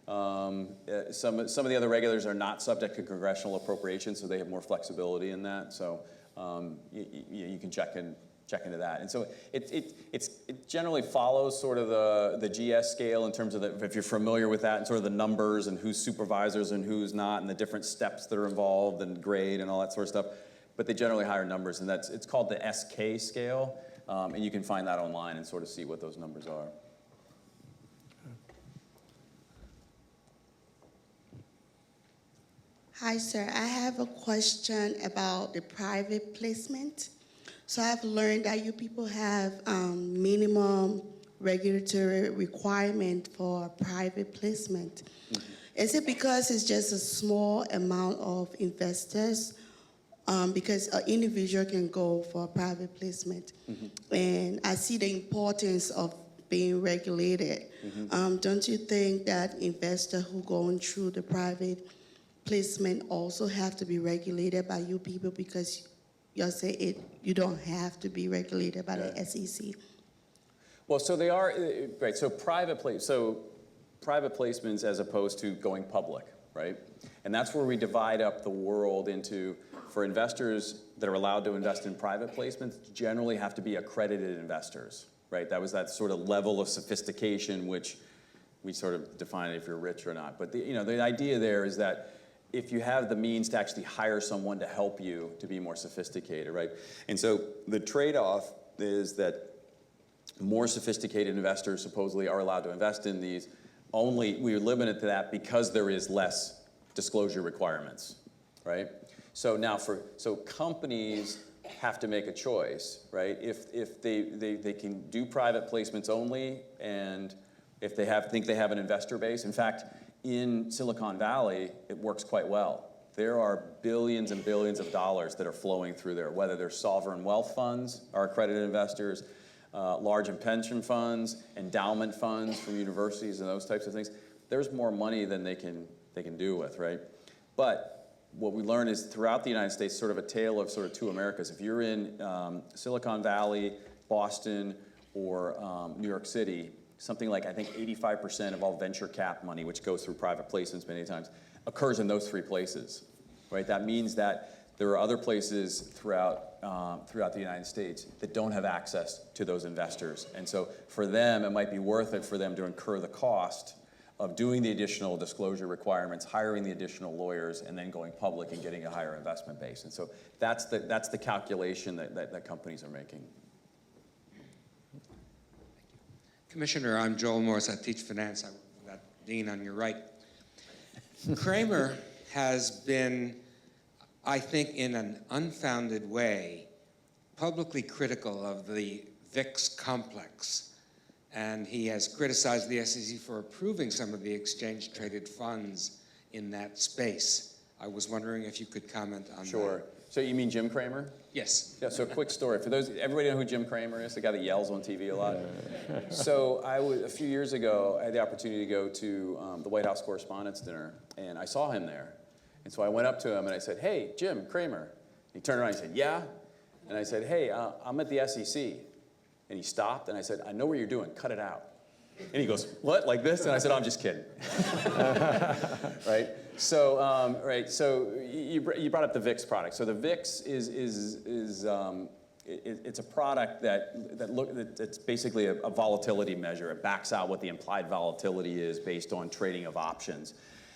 C: Some of the other regulators are not subject to congressional appropriations, so they have more flexibility in that. So you can check into that. And so it generally follows sort of the GS scale in terms of if you're familiar with that, and sort of the numbers and who's supervisors and who's not, and the different steps that are involved and grade and all that sort of stuff. But they generally hire numbers, and it's called the SK scale, and you can find that online and sort of see what those numbers are.
F: Hi, sir. I have a question about the private placement. So I've learned that you people have minimum regulatory requirement for private placement. Mm-hmm. Is it because it's just a small amount of investors? Because an individual can go for a private placement. Mm-hmm. And I see the importance of being regulated. Mm-hmm. Don't you think that investors who going through the private placement also have to be regulated by you people, because y'all say you don't have to be regulated by the SEC?
C: Well, so they are, right, so private placements as opposed to going public, right? And that's where we divide up the world into, for investors that are allowed to invest in private placements, generally have to be accredited investors, right? That was that sort of level of sophistication which we sort of define if you're rich or not. But the idea there is that if you have the means to actually hire someone to help you to be more sophisticated, right? And so the trade-off is that more sophisticated investors supposedly are allowed to invest in these. Only we're limited to that because there is less disclosure requirements, right? So now so companies have to make a choice, right? If they can do private placements only, and if they think they have an investor base. In fact, in Silicon Valley, it works quite well. there are billions and billions of dollars that are flowing through there, whether they're sovereign wealth funds, our accredited investors, large and pension funds, endowment funds from universities and those types of things. There's more money than they can do with, right? But what we learn is throughout the United States, sort of a tale of sort of two Americas. If you're in Silicon Valley, Boston, or New York City, something like, I think, 85% of all venture cap money, which goes through private placements many times, occurs in those three places, right? That means that there are other places throughout the United States that don't have access to those investors. And so for them, it might be worth it for them to incur the cost of doing the additional disclosure requirements, hiring the additional lawyers, and then going public and getting a higher investment base. And so that's the calculation that companies are making.
G: Commissioner, I'm Joel Morris. I teach finance. I work with that dean on your right. Cramer has been, I think, in an unfounded way, publicly critical of the VIX complex. And he has criticized the SEC for approving some of the exchange-traded funds in that space. I was wondering if you could comment on that.
C: Sure. So you mean Jim Cramer?
G: Yes.
C: Yeah, so a quick story. For those, everybody know who Jim Cramer is, the guy that yells on TV a lot? So a few years ago, I had the opportunity to go to the White House Correspondents' Dinner, and I saw him there. And so I went up to him and I said, "Hey, Jim Cramer." He turned around and he said, "Yeah?" And I said, "Hey, I'm at the SEC." And he stopped and I said, "I know what you're doing, cut it out." And he goes, "What, like this?" And I said, "Oh, I'm just kidding." Right? So, so you brought up the VIX product. So the VIX it's a product that's basically a volatility measure. It backs out what the implied volatility is based on trading of options.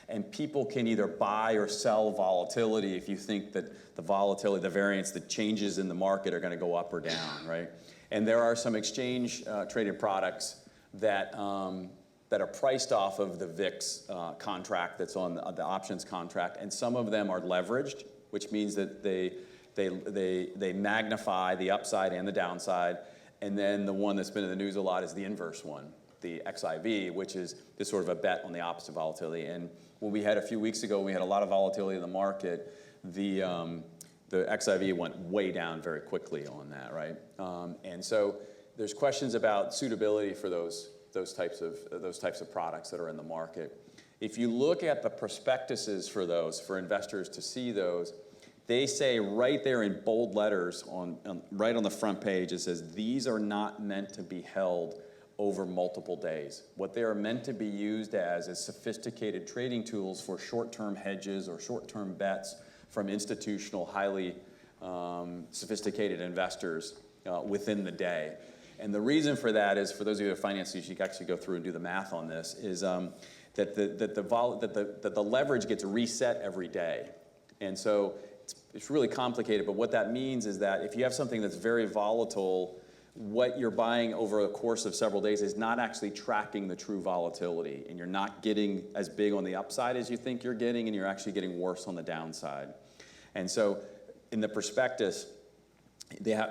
C: And people can either buy or sell volatility if you think that the volatility, the variance, the changes in the market are going to go up or down, right? And there are some exchange traded products that are priced off of the VIX contract that's on the options contract, and some of them are leveraged, which means that they magnify the upside and the downside. And then the one that's been in the news a lot is the inverse one, the XIV, which is this sort of a bet on the opposite volatility. And when we had a few weeks ago, we had a lot of volatility in the market. The XIV went way down very quickly on that, right? And so there's questions about suitability for those types of products that are in the market. If you look at the prospectuses for those, for investors to see those, they say right there in bold letters right on the front page, it says, "These are not meant to be held over multiple days." What they are meant to be used as is sophisticated trading tools for short-term hedges or short-term bets from institutional, highly sophisticated investors within the day. And the reason for that is, for those of you who are finance, you should actually go through and do the math on this, is that the leverage gets reset every day. And so it's really complicated, but what that means is that if you have something that's very volatile, what you're buying over the course of several days is not actually tracking the true volatility, and you're not getting as big on the upside as you think you're getting, and you're actually getting worse on the downside. And so in the prospectus,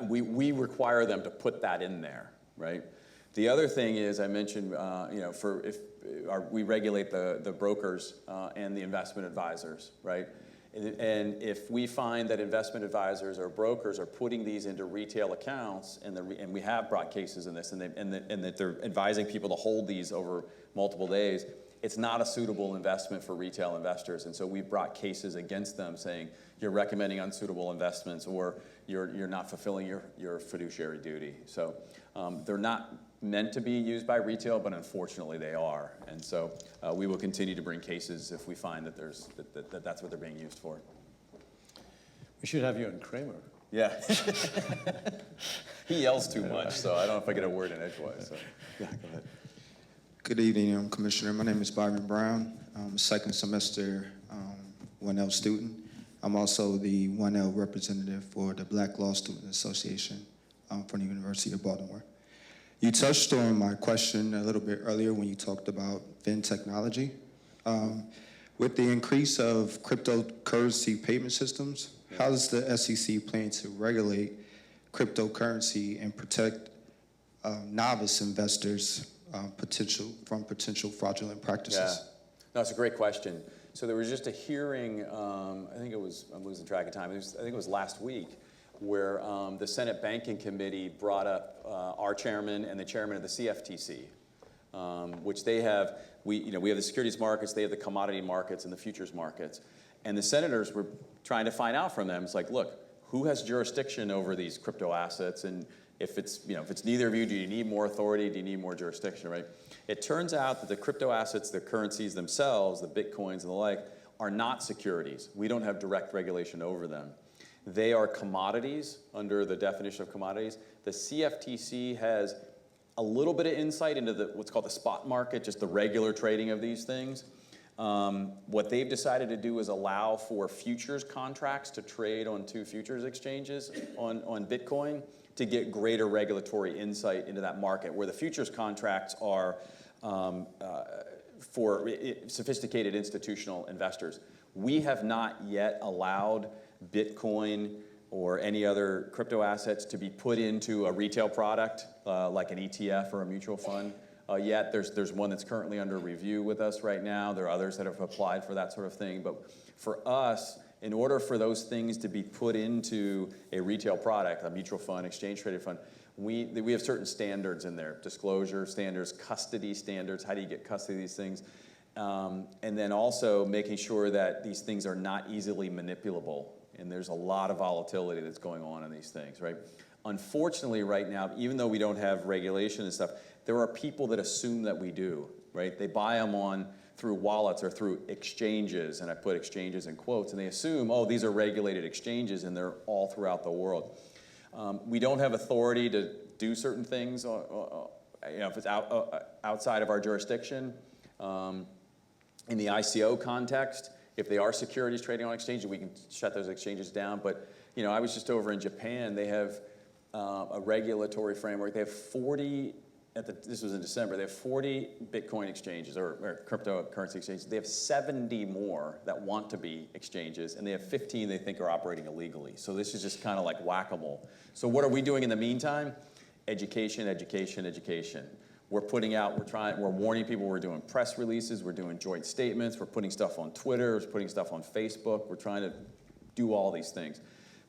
C: we require them to put that in there, right? The other thing is, I mentioned, we regulate the brokers and the investment advisors, right? And if we find that investment advisors or brokers are putting these into retail accounts, and we have brought cases in this, and that they're advising people to hold these over multiple days, it's not a suitable investment for retail investors. And so we've brought cases against them saying, you're recommending unsuitable investments, or you're not fulfilling your fiduciary duty. So they're not meant to be used by retail, but unfortunately they are. And so we will continue to bring cases if we find that that's what they're being used for.
B: We should have you on Cramer.
C: Yeah. He yells too much, so I don't know if I get a word in edgewise. So. Yeah, go ahead.
H: Good evening, Commissioner. My name is Byron Brown. I'm a second semester 1L student. I'm also the 1L representative for the Black Law Student Association from the University of Baltimore. You touched on my question a little bit earlier when you talked about FinTechnology. With the increase of cryptocurrency payment systems, how does the SEC plan to regulate cryptocurrency and protect novice investors from potential fraudulent practices?
C: Yeah, no, it's a great question. So there was just a hearing, I think it was, I'm losing track of time, I think it was last week, where the Senate Banking Committee brought up our chairman and the chairman of the CFTC, which they have, we have the securities markets, they have the commodity markets and the futures markets. And the senators were trying to find out from them, it's like, look, who has jurisdiction over these crypto assets? And if it's neither of you, do you need more authority? Do you need more jurisdiction, right? It turns out that the crypto assets, the currencies themselves, the bitcoins and the like, are not securities. We don't have direct regulation over them. They are commodities under the definition of commodities. The CFTC has a little bit of insight into what's called the spot market, just the regular trading of these things. What they've decided to do is allow for futures contracts to trade on 2 futures exchanges on Bitcoin to get greater regulatory insight into that market, where the futures contracts are for sophisticated institutional investors. We have not yet allowed Bitcoin or any other crypto assets to be put into a retail product like an ETF or a mutual fund yet. There's one that's currently under review with us right now. There are others that have applied for that sort of thing. But for us, in order for those things to be put into a retail product, a mutual fund, exchange-traded fund, we have certain standards in there, disclosure standards, custody standards, how do you get custody of these things, and then also making sure that these things are not easily manipulable. And there's a lot of volatility that's going on in these things, right? Unfortunately, right now, even though we don't have regulation and stuff, there are people that assume that we do, right? They buy them through wallets or through exchanges, and I put exchanges in quotes, and they assume, oh, these are regulated exchanges, and they're all throughout the world. We don't have authority to do certain things, if it's outside of our jurisdiction. In the ICO context, if they are securities trading on exchanges, we can shut those exchanges down. But I was just over in Japan. They have a regulatory framework. They have 40. This was in December. They have 40 Bitcoin exchanges or cryptocurrency exchanges. They have 70 more that want to be exchanges, and they have 15 they think are operating illegally. So this is just kind of like whack-a-mole. So what are we doing in the meantime? Education, education, education. We're warning people, we're doing press releases, we're doing joint statements, we're putting stuff on Twitter, we're putting stuff on Facebook, we're trying to do all these things.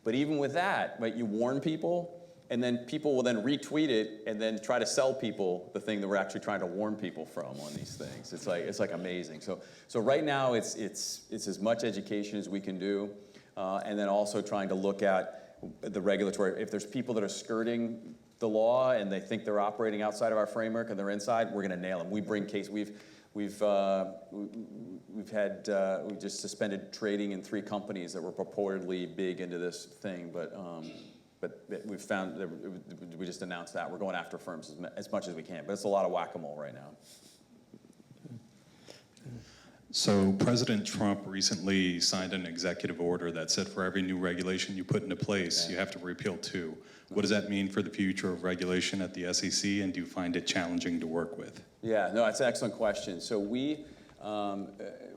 C: But even with that, right, you warn people, and then people will then retweet it and then try to sell people the thing that we're actually trying to warn people from on these things. It's like amazing. So right now it's as much education as we can do, and then also trying to look at the regulatory. If there's people that are skirting the law and they think they're operating outside of our framework and they're inside, we're going to nail them. We bring case. We just suspended trading in 3 companies that were purportedly big into this thing, but we found that we just announced that we're going after firms as much as we can. But it's a lot of whack-a-mole right now.
I: So President Trump recently signed an executive order that said for every new regulation you put into place, you have to repeal 2. What does that mean for the future of regulation at the SEC, and do you find it challenging to work with? Yeah, no, that's an excellent question. So we are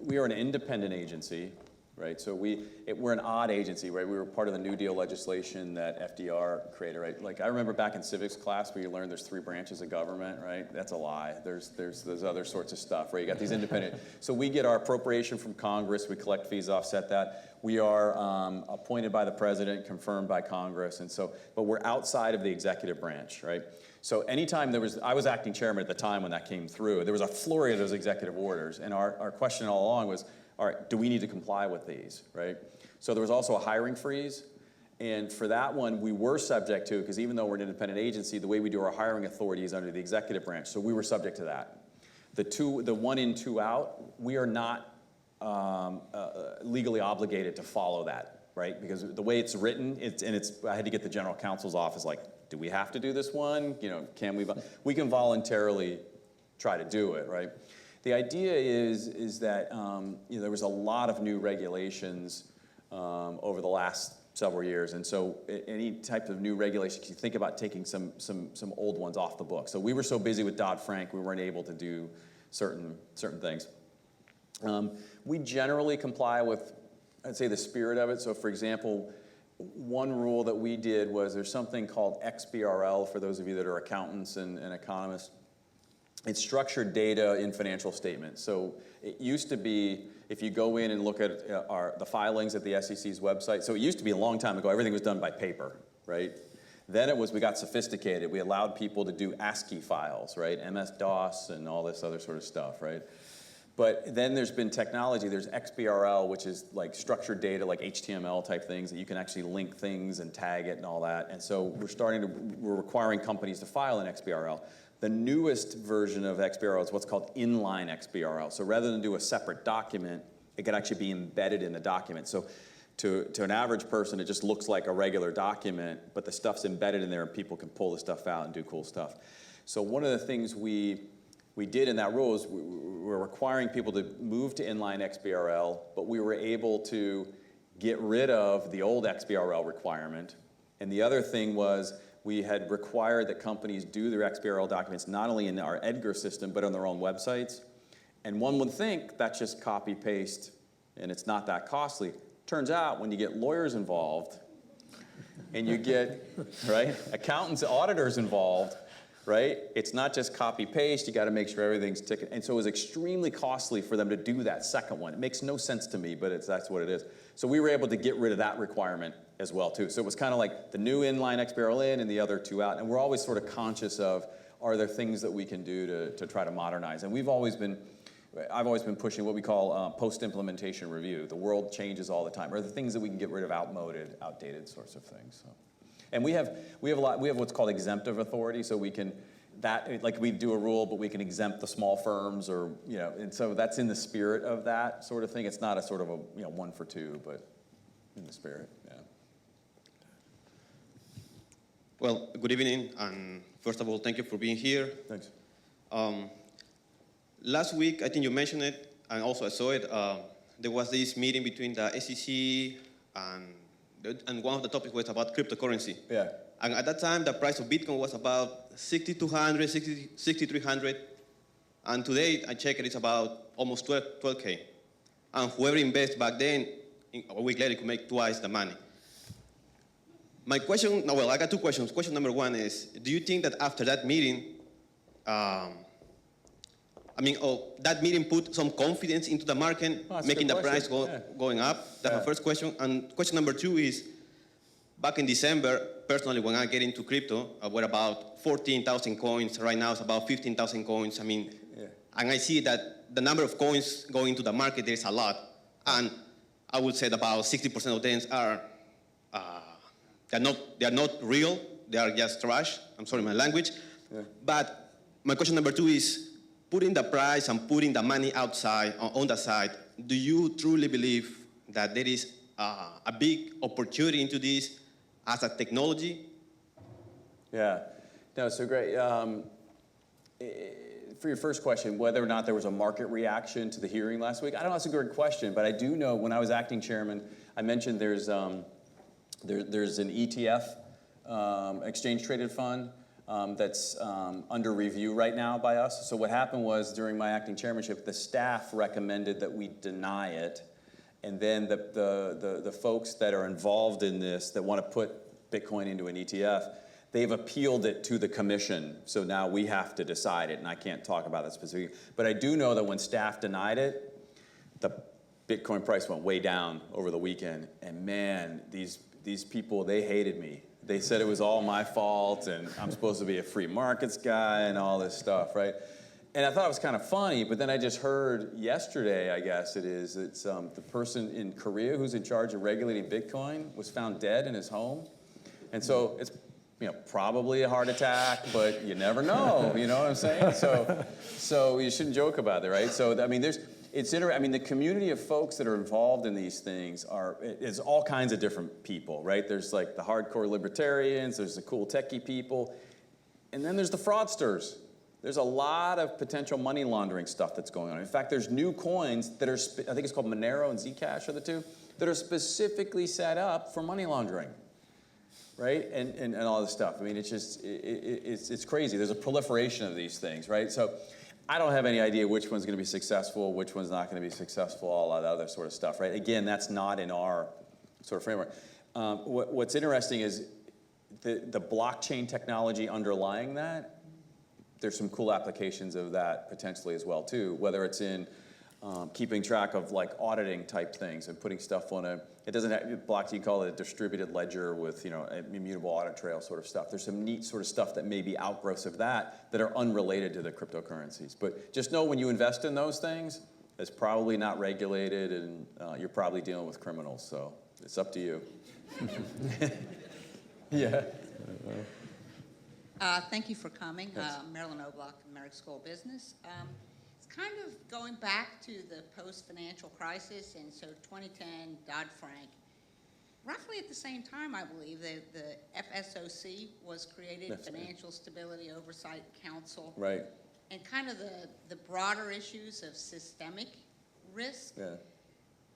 I: an independent agency, right? So we're an odd agency, right? We were part of the New Deal legislation that FDR created, right? Like I remember back in civics class where you learned there's 3 branches of government, right? That's a lie. There's other sorts of stuff, right? You got these independent. So we get our appropriation from Congress. We collect fees, offset that. We are appointed by the president, confirmed by Congress, but we're outside of the executive branch, right? So anytime I was acting chairman at the time when that came through, there was a flurry of those executive orders, and our question all along was, all right, do we need to comply with these, right? So there was also a hiring freeze, and for that one, we were subject to, because even though we're an independent agency, the way we do our hiring authority is under the executive branch, so we were subject to that. The 1 in, 2 out, we are not legally obligated to follow that, right? Because the way it's written, I had to get the general counsel's office, like, do we have to do this one? Can we can voluntarily try to do it, right? The idea is that there was a lot of new regulations over the last several years, and so any type of new regulations, you think about taking some old ones off the book. So we were so busy with Dodd-Frank, we weren't able to do certain things. We generally comply with, I'd say, the spirit of it. So for example, one rule that we did was there's something called XBRL, for those of you that are accountants and economists. It's structured data in financial statements. So it used to be,
C: if you go in and look at the filings at the SEC's website, so it used to be a long time ago, everything was done by paper, right? Then we got sophisticated. We allowed people to do ASCII files, right? MS-DOS and all this other sort of stuff, right? But then there's been technology. There's XBRL, which is like structured data, like HTML type things that you can actually link things and tag it and all that. And so we're requiring companies to file in XBRL. The newest version of XBRL is what's called inline XBRL. So rather than do a separate document, it can actually be embedded in the document. So to an average person, it just looks like a regular document, but the stuff's embedded in there and people can pull the stuff out and do cool stuff. So one of the things we did in that rule is we were requiring people to move to inline XBRL, but we were able to get rid of the old XBRL requirement. And the other thing was we had required that companies do their XBRL documents not only in our EDGAR system, but on their own websites. And one would think that's just copy paste and it's not that costly. Turns out when you get lawyers involved and you get, right, accountants, auditors involved, right, it's not just copy paste, you got to make sure everything's ticking. And so it was extremely costly for them to do that second one. It makes no sense to me, but that's what it is. So we were able to get rid of that requirement as well too. So it was kind of like the new inline XBRL in and the other two out. And we're always sort of conscious of, are there things that we can do to try to modernize? And I've always been pushing what we call post-implementation review. The world changes all the time. Are there things that we can get rid of outdated sorts of things? So. And we have what's called exemptive authority, so we can, like we do a rule, but we can exempt the small firms, or, you know, and so that's in the spirit of that sort of thing. It's not a sort of a, you know, one for two, but in the spirit, yeah.
J: Well, good evening, and first of all, thank you for being here.
C: Thanks.
J: Last week, I think you mentioned it, and also I saw it, there was this meeting between the SEC and one of the topics was about cryptocurrency.
C: Yeah.
J: And at that time, the price of Bitcoin was about 6,200, 6,300. And today, I checked it, it's about almost 12K. And whoever invests back then, a week later, could make twice the money. My question, well, I got two questions. Question number one is, do you think that after that meeting, that meeting put some confidence into the market, making the price going up? That's my first question. And question number two is, back in December, personally, when I get into crypto, we're about 14,000 coins. Right now, it's about 15,000 coins. And I see that the number of coins going to the market, there's a lot. And I would say that about 60% of them are, they're not real. They are just trash. I'm sorry, my language. Yeah. But my question number two is, putting the price and putting the money outside, on the side, do you truly believe that there is a big opportunity into this as a technology?
C: Yeah, no, so great. For your first question, whether or not there was a market reaction to the hearing last week, I don't know, that's a good question, but I do know when I was acting chairman, I mentioned there's an ETF, exchange traded fund, that's under review right now by us. So what happened was during my acting chairmanship, the staff recommended that we deny it. And then the folks that are involved in this that want to put Bitcoin into an ETF, they've appealed it to the commission. So now we have to decide it, and I can't talk about that specifically. But I do know that when staff denied it, the Bitcoin price went way down over the weekend. And man, these people, they hated me. They said it was all my fault, and I'm supposed to be a free markets guy and all this stuff, right? And I thought it was kind of funny, but then I just heard yesterday, I guess it's the person in Korea who's in charge of regulating Bitcoin was found dead in his home. And so it's, you know, probably a heart attack, but you never know, you know what I'm saying? So you shouldn't joke about it, right? So, I mean, the community of folks that are involved in these things is all kinds of different people, right? There's like the hardcore libertarians, there's the cool techie people, and then there's the fraudsters. There's a lot of potential money laundering stuff that's going on. In fact, there's new coins that are, I think it's called Monero and Zcash are the two, that are specifically set up for money laundering, right? And all this stuff. I mean, it's just, it's crazy. There's a proliferation of these things, right? So I don't have any idea which one's going to be successful, which one's not going to be successful, all that other sort of stuff, right? Again, that's not in our sort of framework. What's interesting is the blockchain technology underlying that. There's some cool applications of that potentially as well too, whether it's in keeping track of like auditing type things and putting stuff on it doesn't have, blockchain, call it a distributed ledger with, you know, an immutable audit trail sort of stuff. There's some neat sort of stuff that may be outgrowths of that are unrelated to the cryptocurrencies. But just know when you invest in those things, it's probably not regulated, and you're probably dealing with criminals, so it's up to you. Yeah.
K: Thank you for coming. Marilyn O'Block from Merrick School of Business. It's kind of going back to the post-financial crisis, and so 2010, Dodd-Frank. Roughly at the same time, I believe, the FSOC was created, Financial Stability Oversight Council.
C: Right.
K: And kind of the broader issues of systemic risk.
C: Yeah.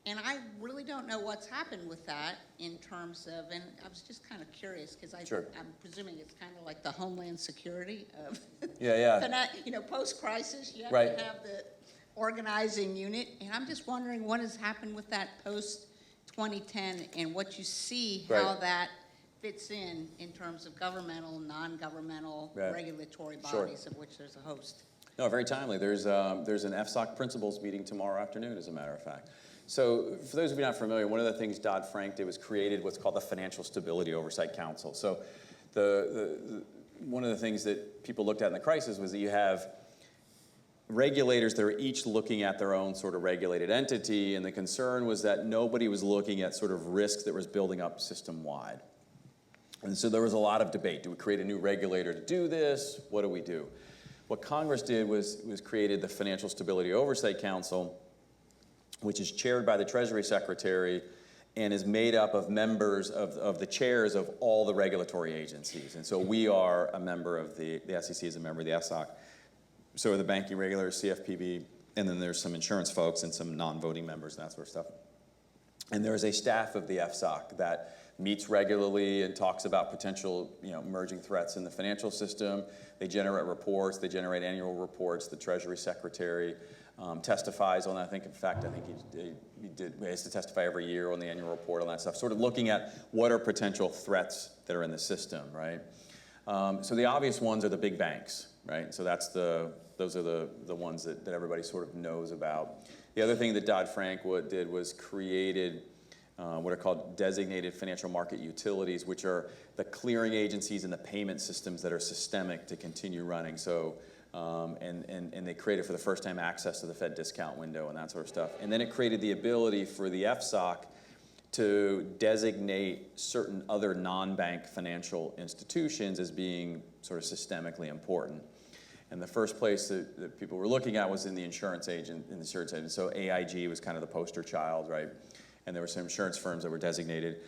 K: And I really don't know what's happened with that in terms of, and I was just kind of curious because I'm presuming it's kind of like the Homeland Security of, you know, post-crisis, you have to have the organizing unit. And I'm just wondering what has happened with that post-2010 and what you see, how that fits in terms of governmental, non-governmental, regulatory bodies of which there's a host.
C: No, very timely. There's an FSOC principals meeting tomorrow afternoon, as a matter of fact. So for those of you not familiar, one of the things Dodd-Frank did was created what's called the Financial Stability Oversight Council. So one of the things that people looked at in the crisis was that you have regulators that are each looking at their own sort of regulated entity, and the concern was that nobody was looking at sort of risks that was building up system-wide. And so there was a lot of debate. Do we create a new regulator to do this? What do we do? What Congress did was created the Financial Stability Oversight Council, which is chaired by the Treasury Secretary and is made up of members of the chairs of all the regulatory agencies. And so we are a member of the SEC is a member of the FSOC. So are the banking regulators, CFPB, and then there's some insurance folks and some non-voting members and that sort of stuff. And there is a staff of the FSOC that meets regularly and talks about potential, you know, emerging threats in the financial system. They generate reports. They generate annual reports. The Treasury Secretary testifies on that. In fact, he has to testify every year on the annual report on that stuff, sort of looking at what are potential threats that are in the system, right? So the obvious ones are the big banks, right? So those are the ones that everybody sort of knows about. The other thing that Dodd-Frank did was created what are called designated financial market utilities, which are the clearing agencies and the payment systems that are systemic to continue running. So, and they created for the first time access to the Fed discount window and that sort of stuff. And then it created the ability for the FSOC to designate certain other non-bank financial institutions as being sort of systemically important. And the first place that people were looking at was in the insurance agent. So AIG was kind of the poster child, right? And there were some insurance firms that were designated.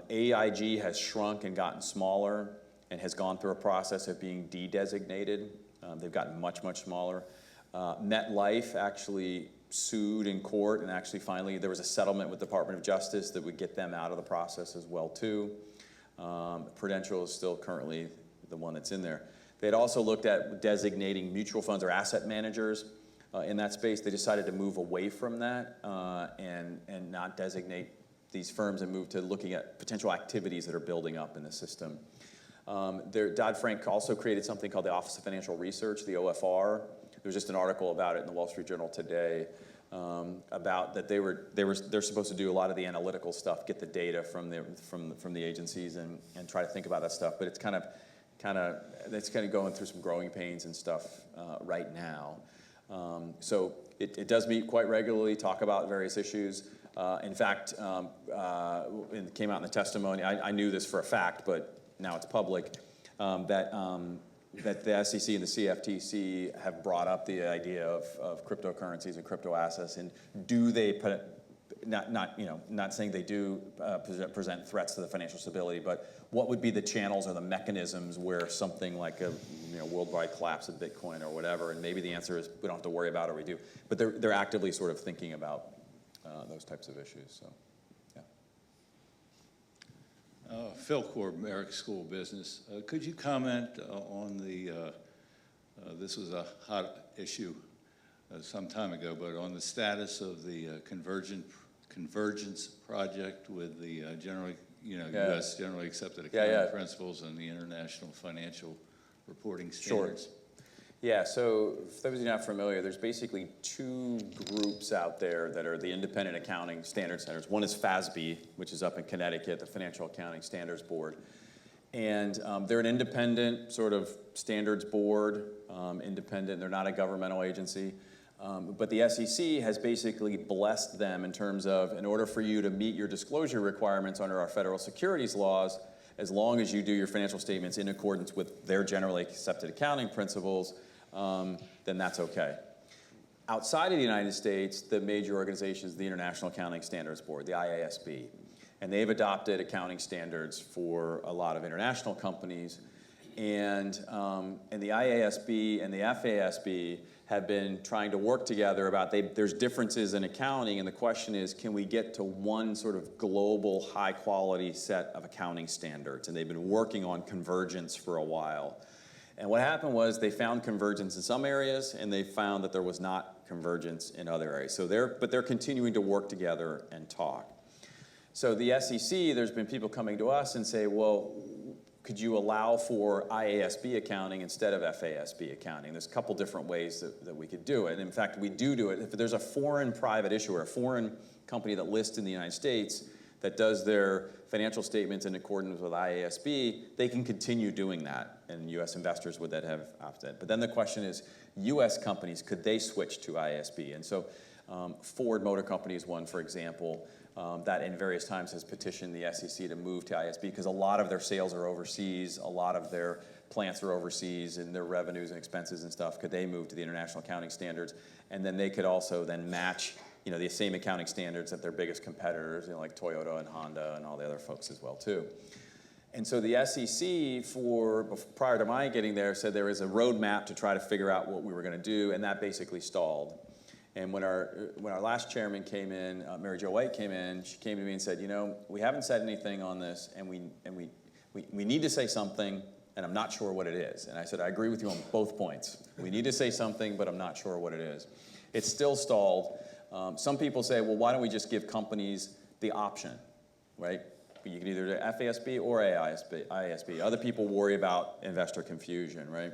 C: AIG has shrunk and gotten smaller and has gone through a process of being de-designated. They've gotten much, much smaller. MetLife actually sued in court, and actually finally there was a settlement with the Department of Justice that would get them out of the process as well too. Prudential is still currently the one that's in there. They had also looked at designating mutual funds or asset managers in that space. They decided to move away from that and not designate these firms and move to looking at potential activities that are building up in the system. Dodd-Frank also created something called the Office of Financial Research, the OFR. There was just an article about it in the Wall Street Journal today about that they're supposed to do a lot of the analytical stuff, get the data from the agencies and try to think about that stuff. But it's kind of going through some growing pains and stuff right now. So it does meet quite regularly, talk about various issues. In fact, it came out in the testimony. I knew this for a fact, but now it's public, that the SEC and the CFTC have brought up the idea of cryptocurrencies and crypto assets, and do they not saying they do present threats to the financial stability, but what would be the channels or the mechanisms where something like a worldwide collapse of Bitcoin or whatever, and maybe the answer is we don't have to worry about it or we do, but they're actively sort of thinking about those types of issues. So, yeah.
L: Phil Korb, Merrick School of Business. Could you comment on this was a hot issue some time ago, but on the status of the Convergence project with the U.S. generally accepted accounting principles and the international financial reporting standards?
C: Sure. Yeah, so for those of you not familiar, there's basically two groups out there that are the independent accounting standard centers. One is FASB, which is up in Connecticut, the Financial Accounting Standards Board. And they're an independent sort of standards board, independent. They're not a governmental agency. But the SEC has basically blessed them in terms of, in order for you to meet your disclosure requirements under our federal securities laws, as long as you do your financial statements in accordance with their generally accepted accounting principles, then that's okay. Outside of the United States, the major organization is the International Accounting Standards Board, the IASB. And they've adopted accounting standards for a lot of international companies. And the IASB and the FASB have been trying to work together about, there's differences in accounting, and the question is, can we get to one sort of global high-quality set of accounting standards? And they've been working on convergence for a while. And what happened was they found convergence in some areas, and they found that there was not convergence in other areas. So they're continuing to work together and talk. So the SEC, there's been people coming to us and say, well, could you allow for IASB accounting instead of FASB accounting? There's a couple different ways that we could do it. And in fact, we do it. If there's a foreign private issuer, a foreign company that lists in the United States that does their financial statements in accordance with IASB, they can continue doing that, and U.S. investors would then have opted. But then the question is, U.S. companies, could they switch to IASB? And so Ford Motor Company is one, for example, that in various times has petitioned the SEC to move to IASB because a lot of their sales are overseas, a lot of their plants are overseas, and their revenues and expenses and stuff, could they move to the international accounting standards? And then they could also then match, the same accounting standards that their biggest competitors, like Toyota and Honda and all the other folks as well too. And so the SEC, prior to my getting there, said there was a roadmap to try to figure out what we were going to do, and that basically stalled. And when our last chairman came in, Mary Jo White came in, she came to me and said, we haven't said anything on this, and we need to say something, and I'm not sure what it is. And I said, I agree with you on both points. We need to say something, but I'm not sure what it is. It's still stalled. Some people say, well, why don't we just give companies the option, right? You can either do FASB or IASB. Other people worry about investor confusion, right?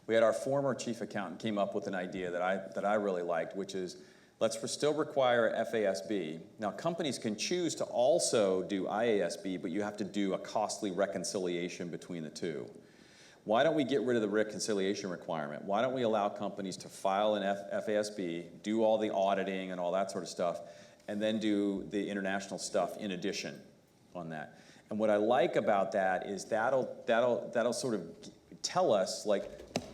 C: We had our former chief accountant came up with an idea that I really liked, which is let's still require FASB. Now, companies can choose to also do IASB, but you have to do a costly reconciliation between the two. Why don't we get rid of the reconciliation requirement? Why don't we allow companies to file an FASB, do all the auditing and all that sort of stuff, and then do the international stuff in addition on that? And what I like about that is that'll sort of tell us,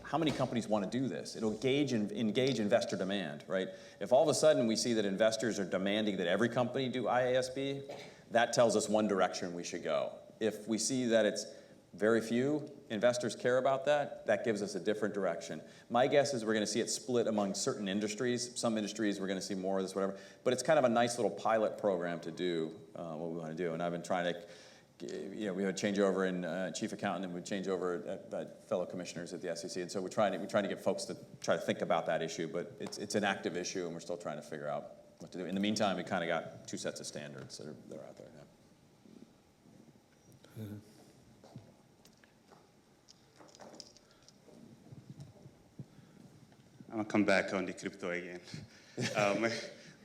C: how many companies want to do this? It'll engage investor demand, right? If all of a sudden we see that investors are demanding that every company do IASB, that tells us one direction we should go. If we see that it's very few investors care about that, that gives us a different direction. My guess is we're going to see it split among certain industries. Some industries we're going to see more of this, whatever. But it's kind of a nice little pilot program to do what we want to do. And I've been trying to, we had a changeover in chief accountant, and we change over at fellow commissioners at the SEC. And so we're trying to get folks to try to think about that issue. But it's an active issue, and we're still trying to figure out what to do. In the meantime, we kind of got two sets of standards that are out there now.
B: Mm-hmm.
M: I'll come back on the crypto again.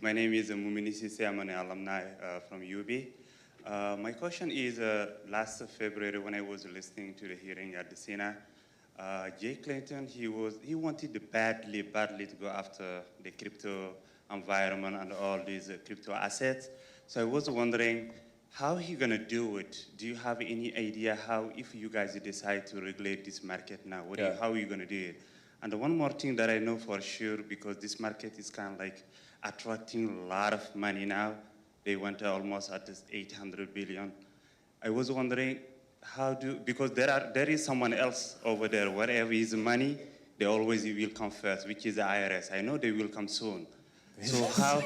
M: My name is Mumini Sisi. I'm an alumni from UB. My question is, last February when I was listening to the hearing at the Senate, Jay Clinton, he wanted badly to go after the crypto environment and all these crypto assets. So I was wondering, how he gonna do it? Do you have any idea how, if you guys decide to regulate this market now, how are you gonna do it? And one more thing that I know for sure, because this market is kind of like attracting a lot of money now. They went almost at this 800 billion. I was wondering because there is someone else over there, wherever is money, they always will come first, which is the IRS. I know they will come soon. So how,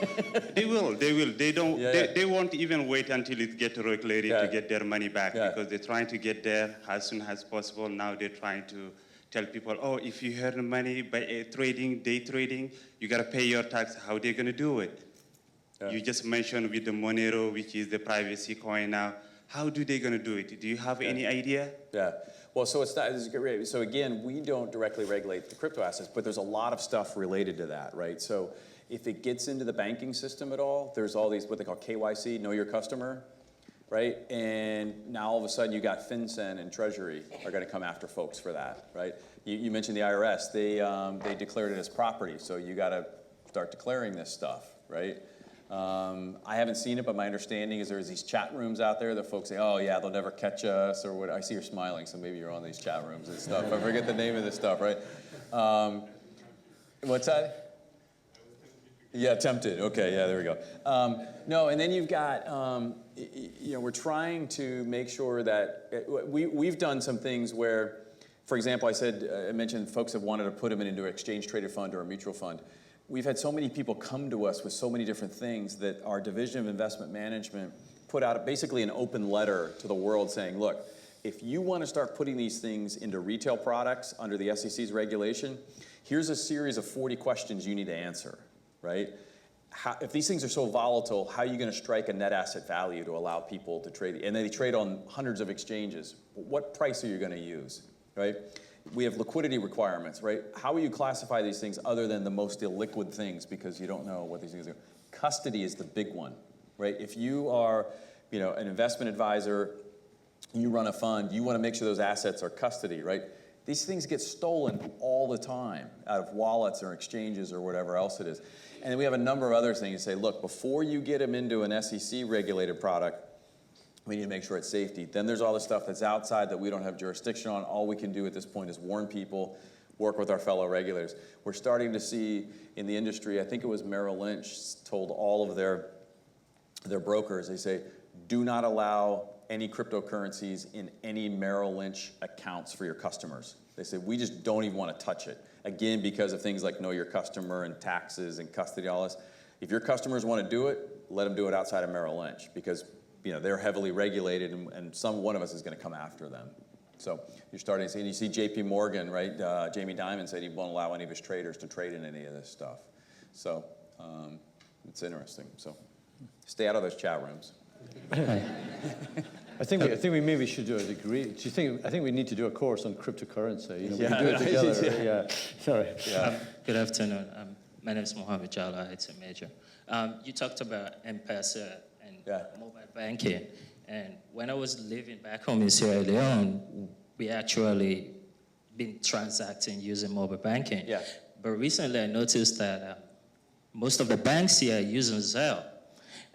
M: they will. They won't even wait until it gets regulated to get their money back because they're trying to get there as soon as possible. Now they're trying to tell people, oh, if you earn money by day trading, you gotta pay your tax. How they gonna do it? You just mentioned with the Monero, which is the privacy coin now. How do they going to do it? Do you have any idea?
C: Yeah. Well, so it's not, so again, we don't directly regulate the crypto assets, but there's a lot of stuff related to that, right? So if it gets into the banking system at all, there's all these, what they call KYC, know your customer, right? And now all of a sudden you got FinCEN and Treasury are going to come after folks for that, right? You mentioned the IRS. They declared it as property, so you got to start declaring this stuff, right? I haven't seen it, but my understanding is there's these chat rooms out there that folks say, oh yeah, they'll never catch us, or what. I see you're smiling, so maybe you're on these chat rooms and stuff. I forget the name of this stuff, right? What's that? Yeah, tempted. Okay, yeah, there we go. No, and then you've got, we're trying to make sure that we've done some things where, for example, I mentioned folks have wanted to put them into an exchange-traded fund or a mutual fund. We've had so many people come to us with so many different things that our Division of Investment Management put out basically an open letter to the world saying, look, if you want to start putting these things into retail products under the SEC's regulation, here's a series of 40 questions you need to answer, right? If these things are so volatile, how are you going to strike a net asset value to allow people to trade? And they trade on hundreds of exchanges. What price are you going to use, right? We have liquidity requirements, right? How will you classify these things other than the most illiquid things because you don't know what these things are? Custody is the big one, right? If you are, an investment advisor, you run a fund, you want to make sure those assets are custody, right? These things get stolen all the time out of wallets or exchanges or whatever else it is. And then we have a number of other things to say, look, before you get them into an SEC-regulated product, we need to make sure it's safety. Then there's all the stuff that's outside that we don't have jurisdiction on. All we can do at this point is warn people, work with our fellow regulators. We're starting to see in the industry, I think it was Merrill Lynch told all of their brokers, they say, do not allow any cryptocurrencies in any Merrill Lynch accounts for your customers. They say, we just don't even want to touch it. Again, because of things like know your customer and taxes and custody, all this. If your customers want to do it, let them do it outside of Merrill Lynch because they're heavily regulated, and one of us is going to come after them. So you're starting to see, and you see J.P. Morgan, right? Jamie Dimon said he won't allow any of his traders to trade in any of this stuff. So it's interesting. So stay out of those chat rooms.
B: I think we maybe should do a degree. I think we need to do a course on cryptocurrency. We can do it together. Yeah. Sorry.
N: Yeah. Good afternoon. My name is Mohammed Jala. It's a major. You talked about M-Pesa and mobile banking. And when I was living back home in Sierra Leone, we actually been transacting using mobile banking.
C: Yeah.
N: But recently I noticed that most of the banks here are using Zelle.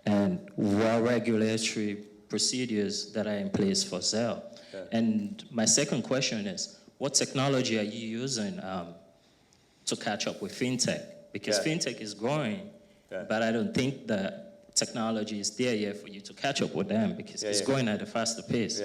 N: And what are regulatory procedures that are in place for Zelle? Okay. And my second question is, what technology are you using to catch up with FinTech? Because FinTech is growing, but I don't think that technology is there yet for you to catch up with them because it's going at a faster pace.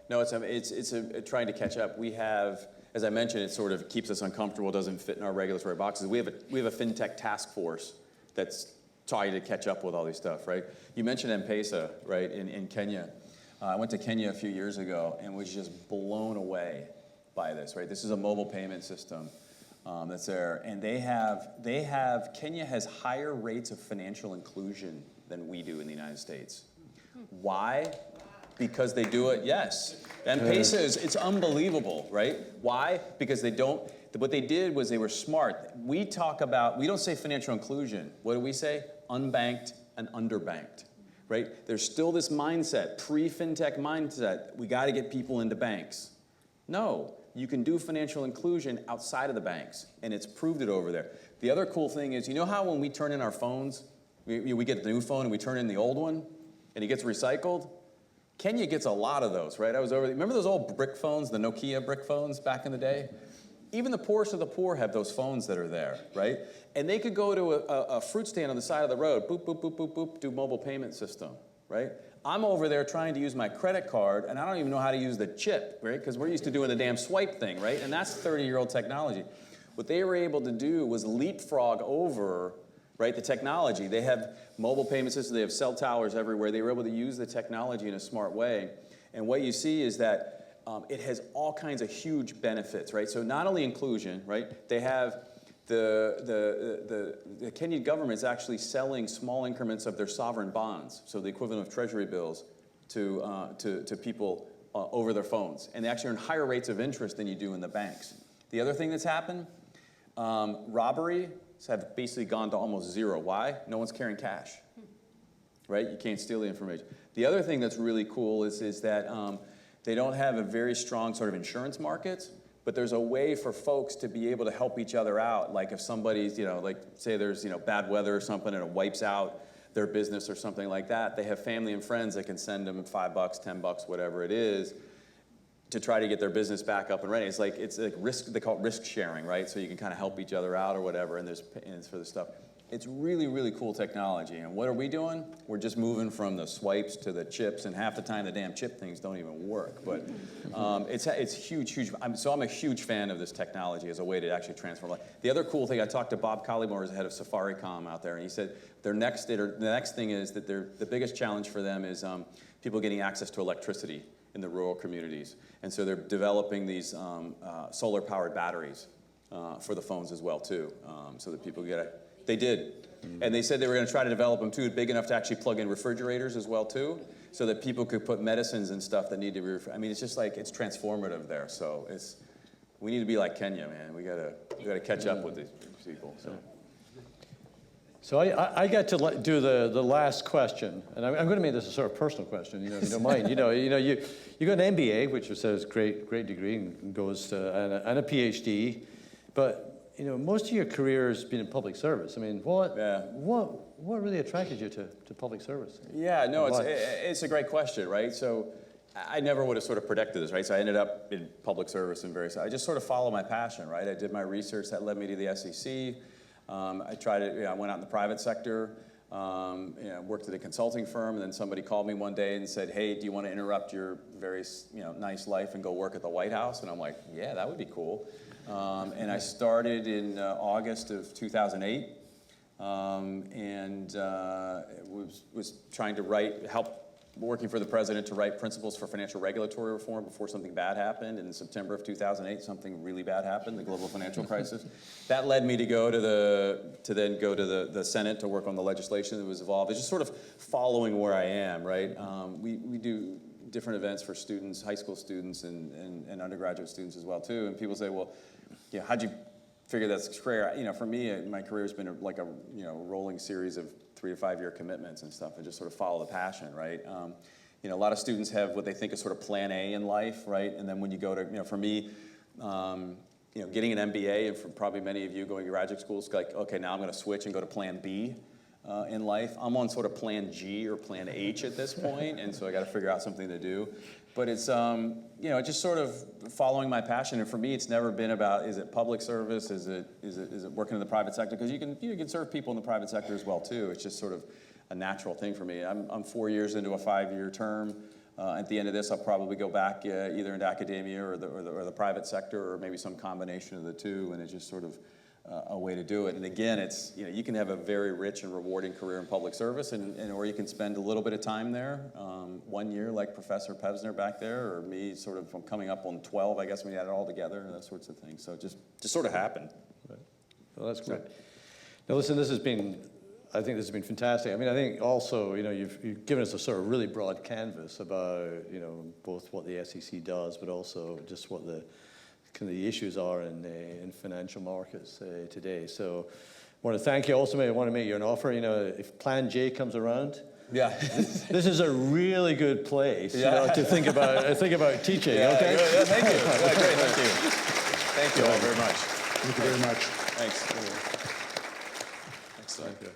C: No, it's trying to catch up. We have, as I mentioned, it sort of keeps us uncomfortable, doesn't fit in our regulatory boxes. We have a FinTech task force that's trying to catch up with all these stuff, right? You mentioned M-Pesa, right, in Kenya. I went to Kenya a few years ago and was just blown away by this, right? This is a mobile payment system that's there. And Kenya has higher rates of financial inclusion than we do in the United States. Why? Because they do it, yes. M-Pesa it's unbelievable, right? Why? Because what they did was they were smart. We don't say financial inclusion. What do we say? Unbanked and underbanked, right? There's still this mindset, pre-FinTech mindset, we got to get people into banks. No, you can do financial inclusion outside of the banks, and it's proved it over there. The other cool thing is, you know how when we turn in our phones, we get the new phone and we turn in the old one, and it gets recycled? Kenya gets a lot of those, right? Remember those old brick phones, the Nokia brick phones back in the day? Even the poorest of the poor have those phones that are there, right? And they could go to a fruit stand on the side of the road, boop, boop, boop, boop, boop, do mobile payment system, right? I'm over there trying to use my credit card, and I don't even know how to use the chip, right? Because we're used to doing the damn swipe thing, right? And that's 30-year-old technology. What they were able to do was leapfrog over, right, the technology. They have mobile payment systems, they have cell towers everywhere. They were able to use the technology in a smart way. And what you see is that it has all kinds of huge benefits, right? So not only inclusion, right? They have the Kenyan government is actually selling small increments of their sovereign bonds, so the equivalent of treasury bills, to people over their phones. And they actually earn higher rates of interest than you do in the banks. The other thing that's happened, robberies have basically gone to almost zero. Why? No one's carrying cash, right? You can't steal the information. The other thing that's really cool is that they don't have a very strong sort of insurance markets, but there's a way for folks to be able to help each other out. Like if somebody's, like say there's, bad weather or something and it wipes out their business or something like that, they have family and friends that can send them $5, $10, whatever it is, to try to get their business back up and running. It's like risk, they call it risk sharing, right? So you can kind of help each other out or whatever, and it's for the stuff. It's really, really cool technology. And what are we doing? We're just moving from the swipes to the chips, and half the time the damn chip things don't even work. But it's huge, huge. So I'm a huge fan of this technology as a way to actually transform life. The other cool thing, I talked to Bob Collymore, who's the head of Safaricom out there, and he said the next thing is that the biggest challenge for them is people getting access to electricity in the rural communities. And so they're developing these solar-powered batteries for the phones as well, too, so that people get it. They did. And they said they were going to try to develop them, too, big enough to actually plug in refrigerators as well, too, so that people could put medicines and stuff that need to be, I mean, it's just like, it's transformative there. So we need to be like Kenya, man. We got to catch up with these people.
B: So I get to do the last question, and I'm going to make this a sort of personal question, if you don't mind. You got an MBA, which says great degree, and goes to and a Ph.D., but most of your career has been in public service. I mean, what really attracted you to public service?
C: Yeah, no, it's a great question, right? So I never would have sort of predicted this, right? So I ended up in public service and I just sort of follow my passion, right? I did my research that led me to the SEC. I went out in the private sector, worked at a consulting firm, and then somebody called me one day and said, hey, do you want to interrupt your very nice life and go work at the White House? And I'm like, yeah, that would be cool. And I started in August of 2008, and was trying to help working for the president to write principles for financial regulatory reform before something bad happened. And in September of 2008, something really bad happened, the global financial crisis. That led me to go to the Senate to work on the legislation that was evolved. It's just sort of following where I am, right? We do different events for students, high school students, and undergraduate students as well too. And people say, well, how'd you figure that's career? For me, my career has been a rolling series of 3 to 5 year commitments and stuff, and just sort of follow the passion, right? A lot of students have what they think is sort of plan A in life, right? And then when you go to, for me, getting an MBA, and for probably many of you going to graduate school, it's like, okay, now I'm going to switch and go to plan B in life. I'm on sort of plan G or plan H at this point, and so I got to figure out something to do. But it's, just sort of following my passion. And for me, it's never been about, is it public service? Is it working in the private sector? Because you can serve people in the private sector as well, too. It's just sort of a natural thing for me. I'm 4 years into a 5-year term. At the end of this, I'll probably go back either into academia or the private sector, or maybe some combination of the two. And it's just sort of a way to do it. And again, it's, you can have a very rich and rewarding career in public service, or you can spend a little bit of time there, 1 year like Professor Pevsner back there, or me sort of from coming up on 12, I guess, when you add it all together, and those sorts of things. So it just sort of happened.
B: Right. Well, that's great. Now listen, I think this has been fantastic. I mean, I think also, you've given us a sort of really broad canvas about, both what the SEC does, but also just what the the issues are in financial markets today. So I want to thank you. Also, I want to make you an offer. If Plan J comes around, this is a really good place to think about teaching. Okay.
C: Good. Thank you. Great. Thank you. Thank you all very much.
D: Thank you very much.
C: Thanks.
B: Thank you.